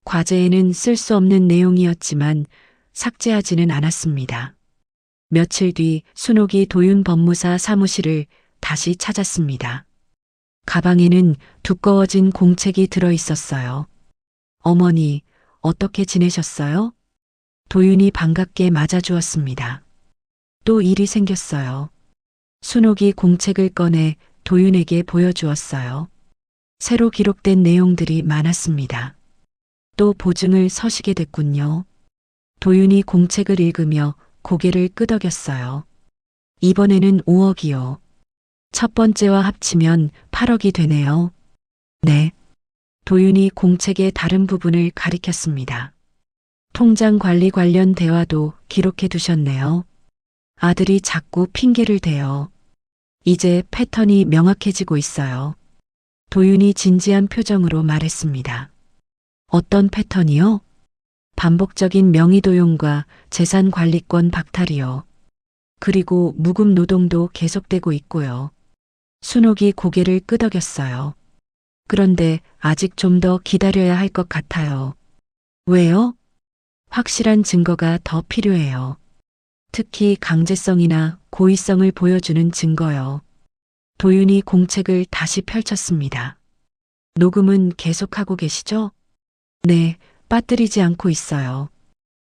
과제에는 쓸 수 없는 내용이었지만 삭제하지는 않았습니다. 며칠 뒤 순옥이 도윤 법무사 사무실을 다시 찾았습니다. 가방에는 두꺼워진 공책이 들어 있었어요. 어머니, 어떻게 지내셨어요? 도윤이 반갑게 맞아주었습니다. 또 일이 생겼어요. 순옥이 공책을 꺼내 도윤에게 보여주었어요. 새로 기록된 내용들이 많았습니다. 또 보증을 서시게 됐군요. 도윤이 공책을 읽으며 고개를 끄덕였어요. 이번에는 5억이요. 첫 번째와 합치면 8억이 되네요. 네. 도윤이 공책의 다른 부분을 가리켰습니다. 통장 관리 관련 대화도 기록해 두셨네요. 아들이 자꾸 핑계를 대요. 이제 패턴이 명확해지고 있어요. 도윤이 진지한 표정으로 말했습니다. 어떤 패턴이요? 반복적인 명의도용과 재산관리권 박탈이요. 그리고 무급 노동도 계속되고 있고요. 순옥이 고개를 끄덕였어요. 그런데 아직 좀 더 기다려야 할 것 같아요. 왜요? 확실한 증거가 더 필요해요. 특히 강제성이나 고의성을 보여주는 증거요. 도윤이 공책을 다시 펼쳤습니다. 녹음은 계속하고 계시죠? 네, 빠뜨리지 않고 있어요.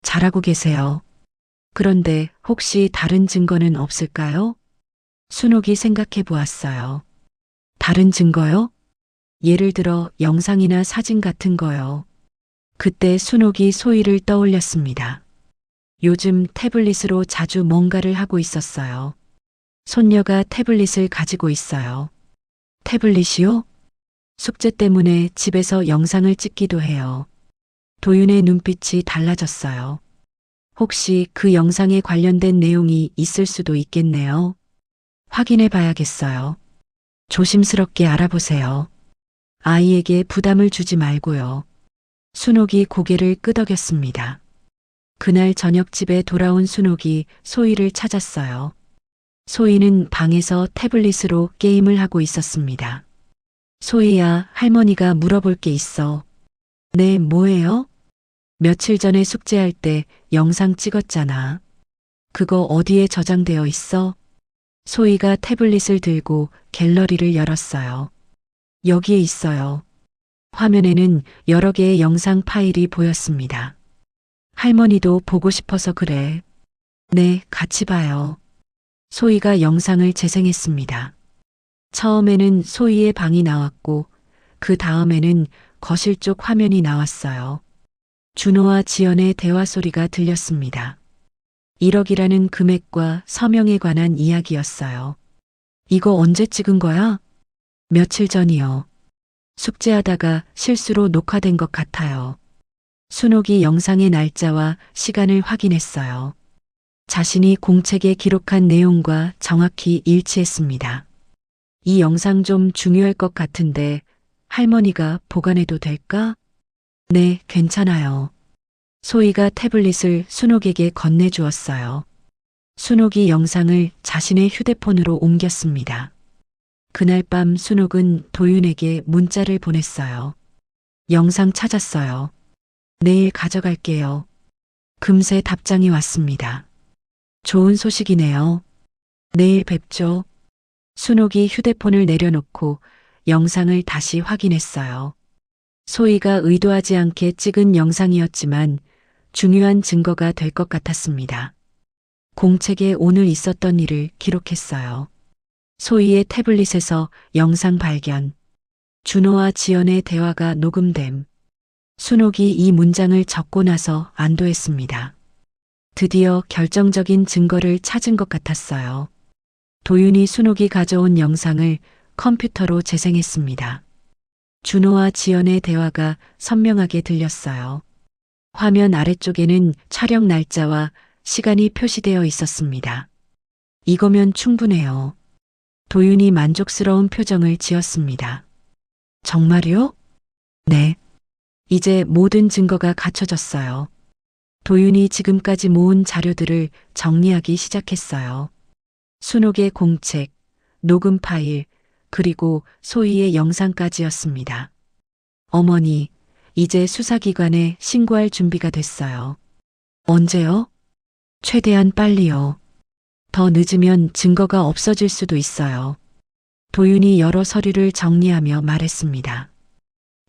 잘하고 계세요. 그런데 혹시 다른 증거는 없을까요? 순옥이 생각해 보았어요. 다른 증거요? 예를 들어 영상이나 사진 같은 거요. 그때 순옥이 소희를 떠올렸습니다. 요즘 태블릿으로 자주 뭔가를 하고 있었어요. 손녀가 태블릿을 가지고 있어요. 태블릿이요? 숙제 때문에 집에서 영상을 찍기도 해요. 도윤의 눈빛이 달라졌어요. 혹시 그 영상에 관련된 내용이 있을 수도 있겠네요. 확인해 봐야겠어요. 조심스럽게 알아보세요. 아이에게 부담을 주지 말고요. 순옥이 고개를 끄덕였습니다. 그날 저녁 집에 돌아온 순옥이 소희를 찾았어요. 소희는 방에서 태블릿으로 게임을 하고 있었습니다. 소희야, 할머니가 물어볼 게 있어. 네, 뭐예요? 며칠 전에 숙제할 때 영상 찍었잖아. 그거 어디에 저장되어 있어? 소희가 태블릿을 들고 갤러리를 열었어요. 여기에 있어요. 화면에는 여러 개의 영상 파일이 보였습니다. 할머니도 보고 싶어서 그래. 네, 같이 봐요. 소희가 영상을 재생했습니다. 처음에는 소희의 방이 나왔고 그 다음에는 거실 쪽 화면이 나왔어요. 준호와 지연의 대화 소리가 들렸습니다. 1억이라는 금액과 서명에 관한 이야기였어요. 이거 언제 찍은 거야? 며칠 전이요. 숙제하다가 실수로 녹화된 것 같아요. 순옥이 영상의 날짜와 시간을 확인했어요. 자신이 공책에 기록한 내용과 정확히 일치했습니다. 이 영상 좀 중요할 것 같은데 할머니가 보관해도 될까? 네, 괜찮아요. 소희가 태블릿을 순옥에게 건네주었어요. 순옥이 영상을 자신의 휴대폰으로 옮겼습니다. 그날 밤 순옥은 도윤에게 문자를 보냈어요. 영상 찾았어요. 내일 가져갈게요. 금세 답장이 왔습니다. 좋은 소식이네요. 내일 뵙죠. 순옥이 휴대폰을 내려놓고 영상을 다시 확인했어요. 소희가 의도하지 않게 찍은 영상이었지만 중요한 증거가 될 것 같았습니다. 공책에 오늘 있었던 일을 기록했어요. 소희의 태블릿에서 영상 발견. 준호와 지연의 대화가 녹음됨. 순옥이 이 문장을 적고 나서 안도했습니다. 드디어 결정적인 증거를 찾은 것 같았어요. 도윤이 순옥이 가져온 영상을 컴퓨터로 재생했습니다. 준호와 지연의 대화가 선명하게 들렸어요. 화면 아래쪽에는 촬영 날짜와 시간이 표시되어 있었습니다. 이거면 충분해요. 도윤이 만족스러운 표정을 지었습니다. 정말요? 네. 이제 모든 증거가 갖춰졌어요. 도윤이 지금까지 모은 자료들을 정리하기 시작했어요. 순옥의 공책, 녹음 파일, 그리고 소희의 영상까지였습니다. 어머니, 이제 수사기관에 신고할 준비가 됐어요. 언제요? 최대한 빨리요. 더 늦으면 증거가 없어질 수도 있어요. 도윤이 여러 서류를 정리하며 말했습니다.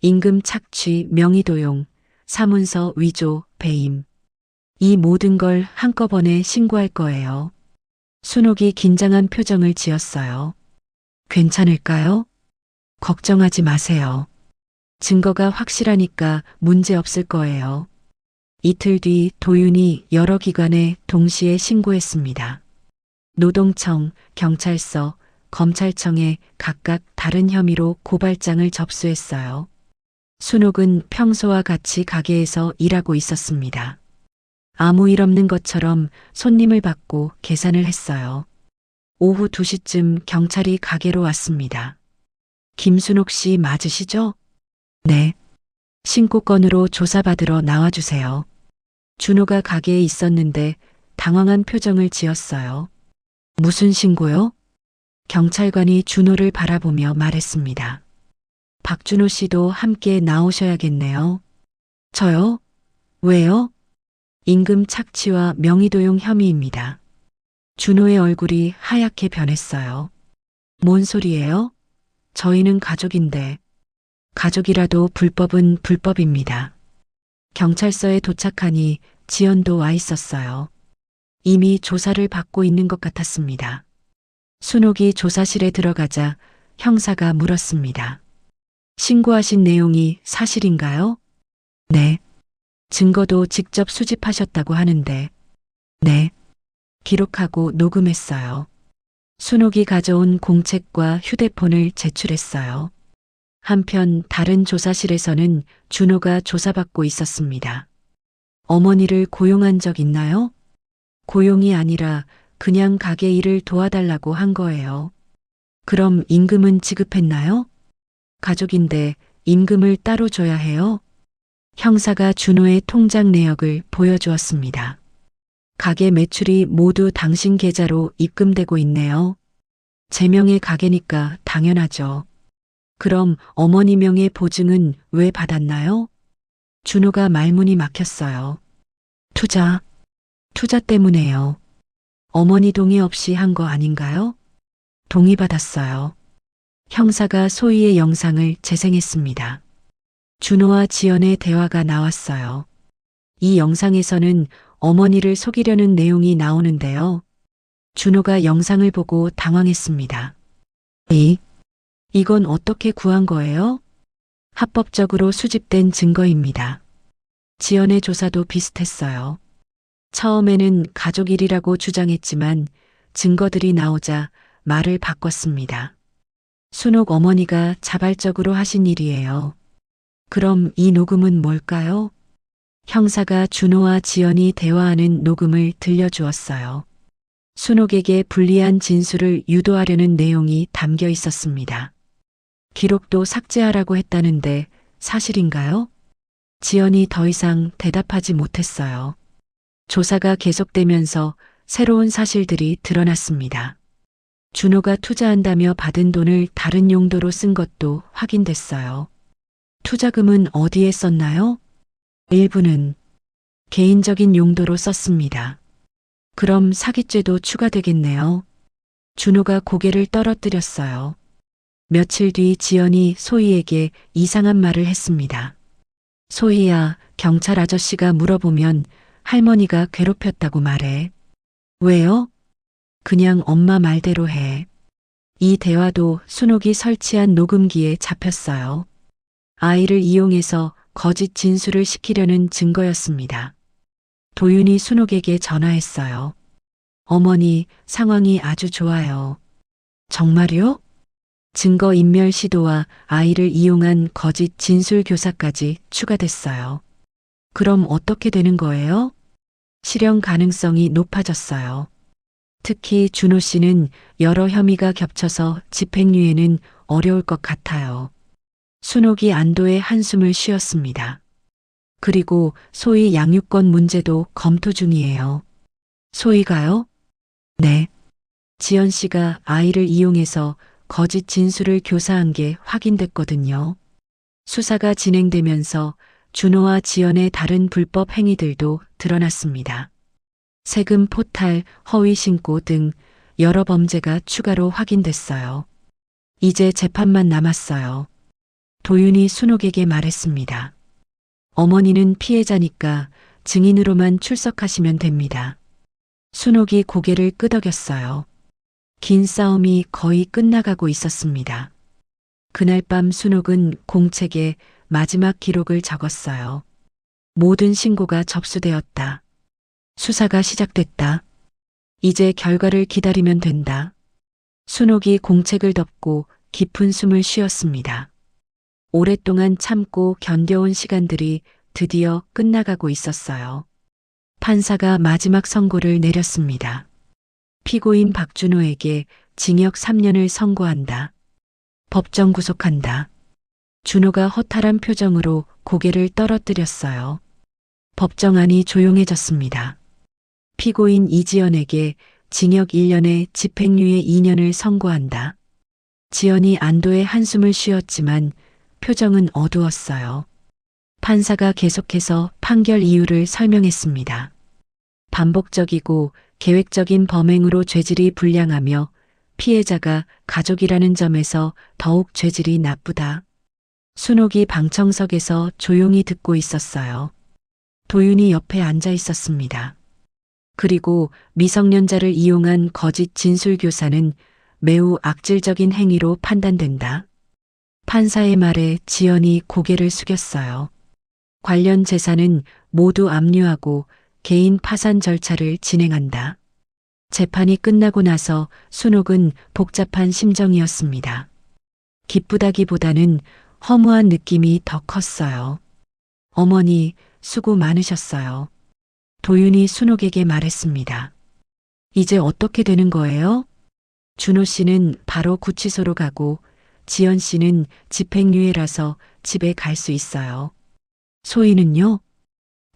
임금 착취, 명의도용, 사문서 위조, 배임. 이 모든 걸 한꺼번에 신고할 거예요. 순옥이 긴장한 표정을 지었어요. 괜찮을까요? 걱정하지 마세요. 증거가 확실하니까 문제 없을 거예요. 이틀 뒤 도윤이 여러 기관에 동시에 신고했습니다. 노동청, 경찰서, 검찰청에 각각 다른 혐의로 고발장을 접수했어요. 순옥은 평소와 같이 가게에서 일하고 있었습니다. 아무 일 없는 것처럼 손님을 받고 계산을 했어요. 오후 2시쯤 경찰이 가게로 왔습니다. 김순옥 씨 맞으시죠? 네. 신고건으로 조사받으러 나와주세요. 준호가 가게에 있었는데 당황한 표정을 지었어요. 무슨 신고요? 경찰관이 준호를 바라보며 말했습니다. 박준호 씨도 함께 나오셔야겠네요. 저요? 왜요? 임금 착취와 명의도용 혐의입니다. 준호의 얼굴이 하얗게 변했어요. 뭔 소리예요? 저희는 가족인데. 가족이라도 불법은 불법입니다. 경찰서에 도착하니 지연도 와 있었어요. 이미 조사를 받고 있는 것 같았습니다. 순옥이 조사실에 들어가자 형사가 물었습니다. 신고하신 내용이 사실인가요? 네. 증거도 직접 수집하셨다고 하는데. 네. 기록하고 녹음했어요. 순옥이 가져온 공책과 휴대폰을 제출했어요. 한편 다른 조사실에서는 준호가 조사받고 있었습니다. 어머니를 고용한 적 있나요? 고용이 아니라 그냥 가게 일을 도와달라고 한 거예요. 그럼 임금은 지급했나요? 가족인데 임금을 따로 줘야 해요? 형사가 준호의 통장 내역을 보여주었습니다. 가게 매출이 모두 당신 계좌로 입금되고 있네요. 제 명의 가게니까 당연하죠. 그럼 어머니 명의 보증은 왜 받았나요? 준호가 말문이 막혔어요. 투자 때문에요. 어머니 동의 없이 한 거 아닌가요? 동의받았어요. 형사가 소희의 영상을 재생했습니다. 준호와 지연의 대화가 나왔어요. 이 영상에서는 어머니를 속이려는 내용이 나오는데요. 준호가 영상을 보고 당황했습니다. 이건 어떻게 구한 거예요? 합법적으로 수집된 증거입니다. 지연의 조사도 비슷했어요. 처음에는 가족 일이라고 주장했지만 증거들이 나오자 말을 바꿨습니다. 순옥 어머니가 자발적으로 하신 일이에요. 그럼 이 녹음은 뭘까요? 형사가 준호와 지연이 대화하는 녹음을 들려주었어요. 순옥에게 불리한 진술을 유도하려는 내용이 담겨 있었습니다. 기록도 삭제하라고 했다는데 사실인가요? 지연이 더 이상 대답하지 못했어요. 조사가 계속되면서 새로운 사실들이 드러났습니다. 준호가 투자한다며 받은 돈을 다른 용도로 쓴 것도 확인됐어요. 투자금은 어디에 썼나요? 일부는 개인적인 용도로 썼습니다. 그럼 사기죄도 추가되겠네요. 준호가 고개를 떨어뜨렸어요. 며칠 뒤 지연이 소희에게 이상한 말을 했습니다. 소희야, 경찰 아저씨가 물어보면 할머니가 괴롭혔다고 말해. 왜요? 그냥 엄마 말대로 해. 이 대화도 순옥이 설치한 녹음기에 잡혔어요. 아이를 이용해서 거짓 진술을 시키려는 증거였습니다. 도윤이 순옥에게 전화했어요. 어머니, 상황이 아주 좋아요. 정말요? 증거인멸 시도와 아이를 이용한 거짓 진술 교사까지 추가됐어요. 그럼 어떻게 되는 거예요? 실형 가능성이 높아졌어요. 특히 준호 씨는 여러 혐의가 겹쳐서 집행유예는 어려울 것 같아요. 순옥이 안도의 한숨을 쉬었습니다. 그리고 소희 양육권 문제도 검토 중이에요. 소희가요? 네. 지연 씨가 아이를 이용해서 거짓 진술을 교사한 게 확인됐거든요. 수사가 진행되면서 준호와 지연의 다른 불법 행위들도 드러났습니다. 세금 포탈, 허위 신고 등 여러 범죄가 추가로 확인됐어요. 이제 재판만 남았어요. 도윤이 순옥에게 말했습니다. 어머니는 피해자니까 증인으로만 출석하시면 됩니다. 순옥이 고개를 끄덕였어요. 긴 싸움이 거의 끝나가고 있었습니다. 그날 밤 순옥은 공책에 마지막 기록을 적었어요. 모든 신고가 접수되었다. 수사가 시작됐다. 이제 결과를 기다리면 된다. 순옥이 공책을 덮고 깊은 숨을 쉬었습니다. 오랫동안 참고 견뎌온 시간들이 드디어 끝나가고 있었어요. 판사가 마지막 선고를 내렸습니다. 피고인 박준호에게 징역 3년을 선고한다. 법정 구속한다. 준호가 허탈한 표정으로 고개를 떨어뜨렸어요. 법정 안이 조용해졌습니다. 피고인 이지연에게 징역 1년에 집행유예 2년을 선고한다. 지연이 안도의 한숨을 쉬었지만 표정은 어두웠어요. 판사가 계속해서 판결 이유를 설명했습니다. 반복적이고 계획적인 범행으로 죄질이 불량하며 피해자가 가족이라는 점에서 더욱 죄질이 나쁘다. 순옥이 방청석에서 조용히 듣고 있었어요. 도윤이 옆에 앉아 있었습니다. 그리고 미성년자를 이용한 거짓 진술교사는 매우 악질적인 행위로 판단된다. 판사의 말에 지연이 고개를 숙였어요. 관련 재산은 모두 압류하고 개인 파산 절차를 진행한다. 재판이 끝나고 나서 순옥은 복잡한 심정이었습니다. 기쁘다기보다는 허무한 느낌이 더 컸어요. 어머니, 수고 많으셨어요. 도윤이 순옥에게 말했습니다. 이제 어떻게 되는 거예요? 준호 씨는 바로 구치소로 가고 지연 씨는 집행유예라서 집에 갈 수 있어요. 소희는요?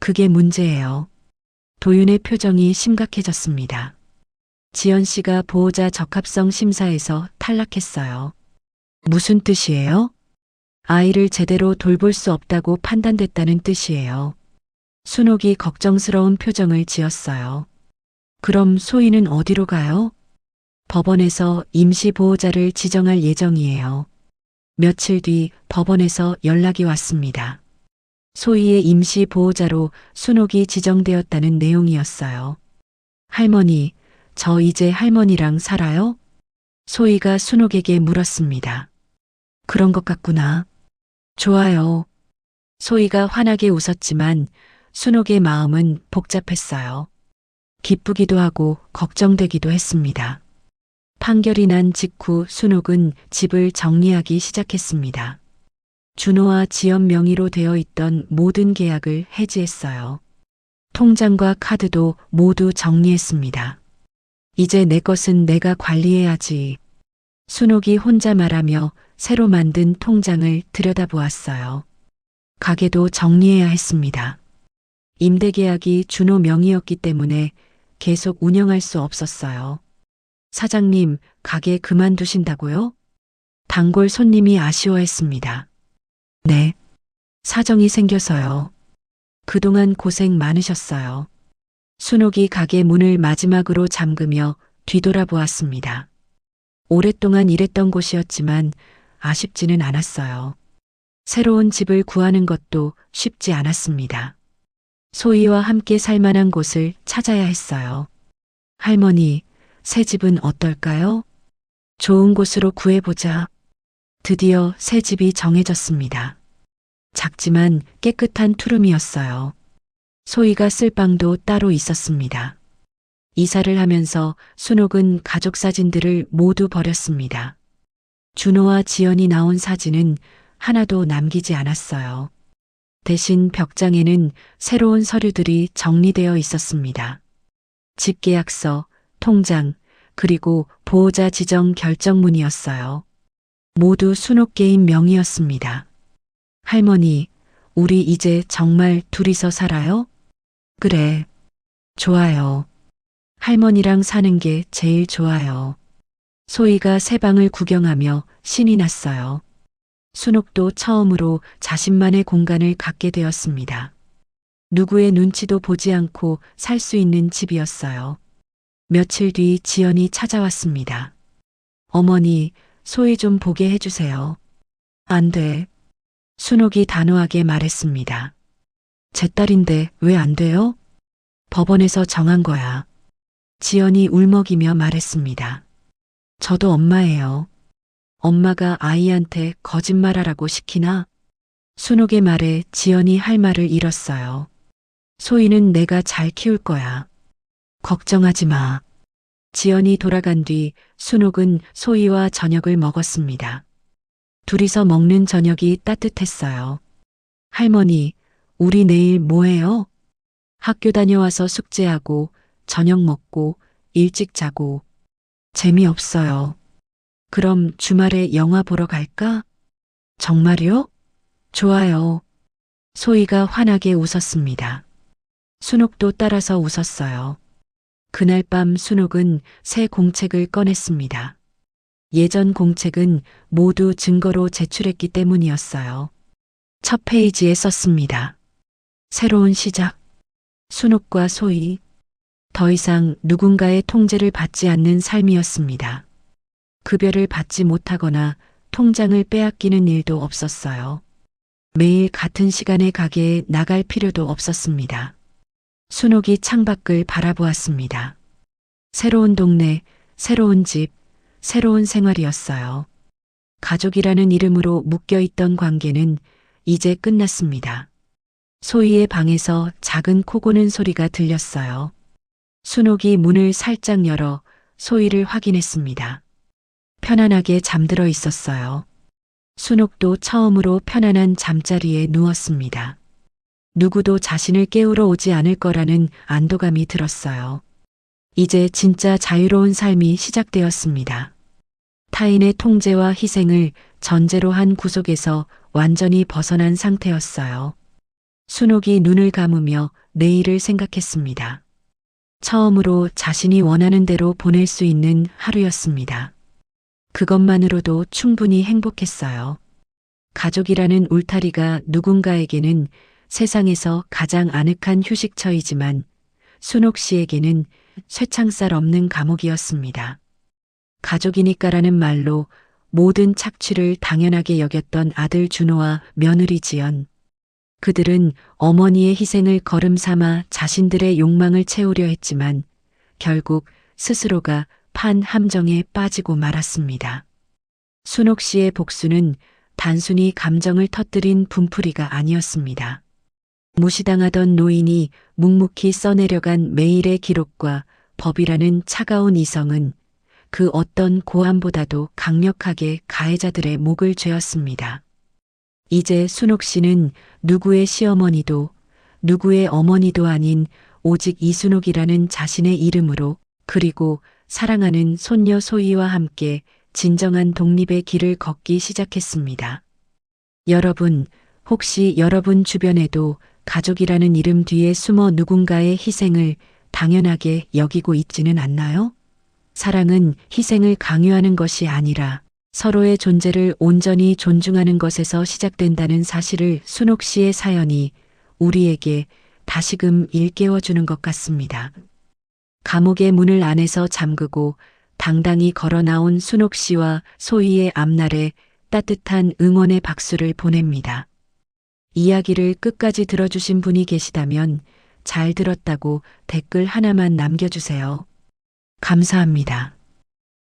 그게 문제예요. 도윤의 표정이 심각해졌습니다. 지연 씨가 보호자 적합성 심사에서 탈락했어요. 무슨 뜻이에요? 아이를 제대로 돌볼 수 없다고 판단됐다는 뜻이에요. 순옥이 걱정스러운 표정을 지었어요. 그럼 소희는 어디로 가요? 법원에서 임시 보호자를 지정할 예정이에요. 며칠 뒤 법원에서 연락이 왔습니다. 소희의 임시 보호자로 순옥이 지정되었다는 내용이었어요. 할머니, 저 이제 할머니랑 살아요? 소희가 순옥에게 물었습니다. 그런 것 같구나. 좋아요. 소희가 환하게 웃었지만 순옥의 마음은 복잡했어요. 기쁘기도 하고 걱정되기도 했습니다. 판결이 난 직후 순옥은 집을 정리하기 시작했습니다. 준호와 지연 명의로 되어 있던 모든 계약을 해지했어요. 통장과 카드도 모두 정리했습니다. 이제 내 것은 내가 관리해야지. 순옥이 혼자 말하며 새로 만든 통장을 들여다보았어요. 가게도 정리해야 했습니다. 임대계약이 준호 명의였기 때문에 계속 운영할 수 없었어요. 사장님, 가게 그만두신다고요? 단골 손님이 아쉬워했습니다. 네. 사정이 생겨서요. 그동안 고생 많으셨어요. 순옥이 가게 문을 마지막으로 잠그며 뒤돌아보았습니다. 오랫동안 일했던 곳이었지만 아쉽지는 않았어요. 새로운 집을 구하는 것도 쉽지 않았습니다. 소희와 함께 살 만한 곳을 찾아야 했어요. 할머니, 새 집은 어떨까요? 좋은 곳으로 구해보자. 드디어 새 집이 정해졌습니다. 작지만 깨끗한 투룸이었어요. 소희가 쓸 방도 따로 있었습니다. 이사를 하면서 순옥은 가족 사진들을 모두 버렸습니다. 준호와 지연이 나온 사진은 하나도 남기지 않았어요. 대신 벽장에는 새로운 서류들이 정리되어 있었습니다. 집계약서, 통장, 그리고 보호자 지정 결정문이었어요. 모두 순옥 개인 명의였습니다. 할머니, 우리 이제 정말 둘이서 살아요? 그래. 좋아요. 할머니랑 사는 게 제일 좋아요. 소희가 새 방을 구경하며 신이 났어요. 순옥도 처음으로 자신만의 공간을 갖게 되었습니다. 누구의 눈치도 보지 않고 살 수 있는 집이었어요. 며칠 뒤 지연이 찾아왔습니다. 어머니, 소희 좀 보게 해주세요. 안 돼. 순옥이 단호하게 말했습니다. 제 딸인데 왜 안 돼요? 법원에서 정한 거야. 지연이 울먹이며 말했습니다. 저도 엄마예요. 엄마가 아이한테 거짓말하라고 시키나? 순옥의 말에 지연이 할 말을 잃었어요. 소희는 내가 잘 키울 거야. 걱정하지 마. 지연이 돌아간 뒤 순옥은 소희와 저녁을 먹었습니다. 둘이서 먹는 저녁이 따뜻했어요. 할머니, 우리 내일 뭐 해요? 학교 다녀와서 숙제하고, 저녁 먹고, 일찍 자고. 재미없어요. 그럼 주말에 영화 보러 갈까? 정말요? 좋아요. 소희가 환하게 웃었습니다. 순옥도 따라서 웃었어요. 그날 밤 순옥은 새 공책을 꺼냈습니다. 예전 공책은 모두 증거로 제출했기 때문이었어요. 첫 페이지에 썼습니다. 새로운 시작. 순옥과 소희. 더 이상 누군가의 통제를 받지 않는 삶이었습니다. 급여를 받지 못하거나 통장을 빼앗기는 일도 없었어요. 매일 같은 시간에 가게에 나갈 필요도 없었습니다. 순옥이 창밖을 바라보았습니다. 새로운 동네, 새로운 집, 새로운 생활이었어요. 가족이라는 이름으로 묶여있던 관계는 이제 끝났습니다. 소희의 방에서 작은 코 고는 소리가 들렸어요. 순옥이 문을 살짝 열어 소희를 확인했습니다. 편안하게 잠들어 있었어요. 순옥도 처음으로 편안한 잠자리에 누웠습니다. 누구도 자신을 깨우러 오지 않을 거라는 안도감이 들었어요. 이제 진짜 자유로운 삶이 시작되었습니다. 타인의 통제와 희생을 전제로 한 구속에서 완전히 벗어난 상태였어요. 순옥이 눈을 감으며 내일을 생각했습니다. 처음으로 자신이 원하는 대로 보낼 수 있는 하루였습니다. 그것만으로도 충분히 행복했어요. 가족이라는 울타리가 누군가에게는 세상에서 가장 아늑한 휴식처이지만 순옥 씨에게는 쇠창살 없는 감옥이었습니다. 가족이니까라는 말로 모든 착취를 당연하게 여겼던 아들 준호와 며느리 지연. 그들은 어머니의 희생을 걸음 삼아 자신들의 욕망을 채우려 했지만 결국 스스로가 판 함정에 빠지고 말았습니다. 순옥 씨의 복수는 단순히 감정을 터뜨린 분풀이가 아니었습니다. 무시당하던 노인이 묵묵히 써내려간 매일의 기록과 법이라는 차가운 이성은 그 어떤 고함보다도 강력하게 가해자들의 목을 죄었습니다. 이제 순옥 씨는 누구의 시어머니도 누구의 어머니도 아닌 오직 이순옥이라는 자신의 이름으로 그리고 사랑하는 손녀 소희와 함께 진정한 독립의 길을 걷기 시작했습니다. 여러분, 혹시 여러분 주변에도 가족이라는 이름 뒤에 숨어 누군가의 희생을 당연하게 여기고 있지는 않나요? 사랑은 희생을 강요하는 것이 아니라 서로의 존재를 온전히 존중하는 것에서 시작된다는 사실을 순옥 씨의 사연이 우리에게 다시금 일깨워주는 것 같습니다. 감옥의 문을 안에서 잠그고 당당히 걸어 나온 순옥 씨와 소희의 앞날에 따뜻한 응원의 박수를 보냅니다. 이야기를 끝까지 들어주신 분이 계시다면 잘 들었다고 댓글 하나만 남겨주세요. 감사합니다.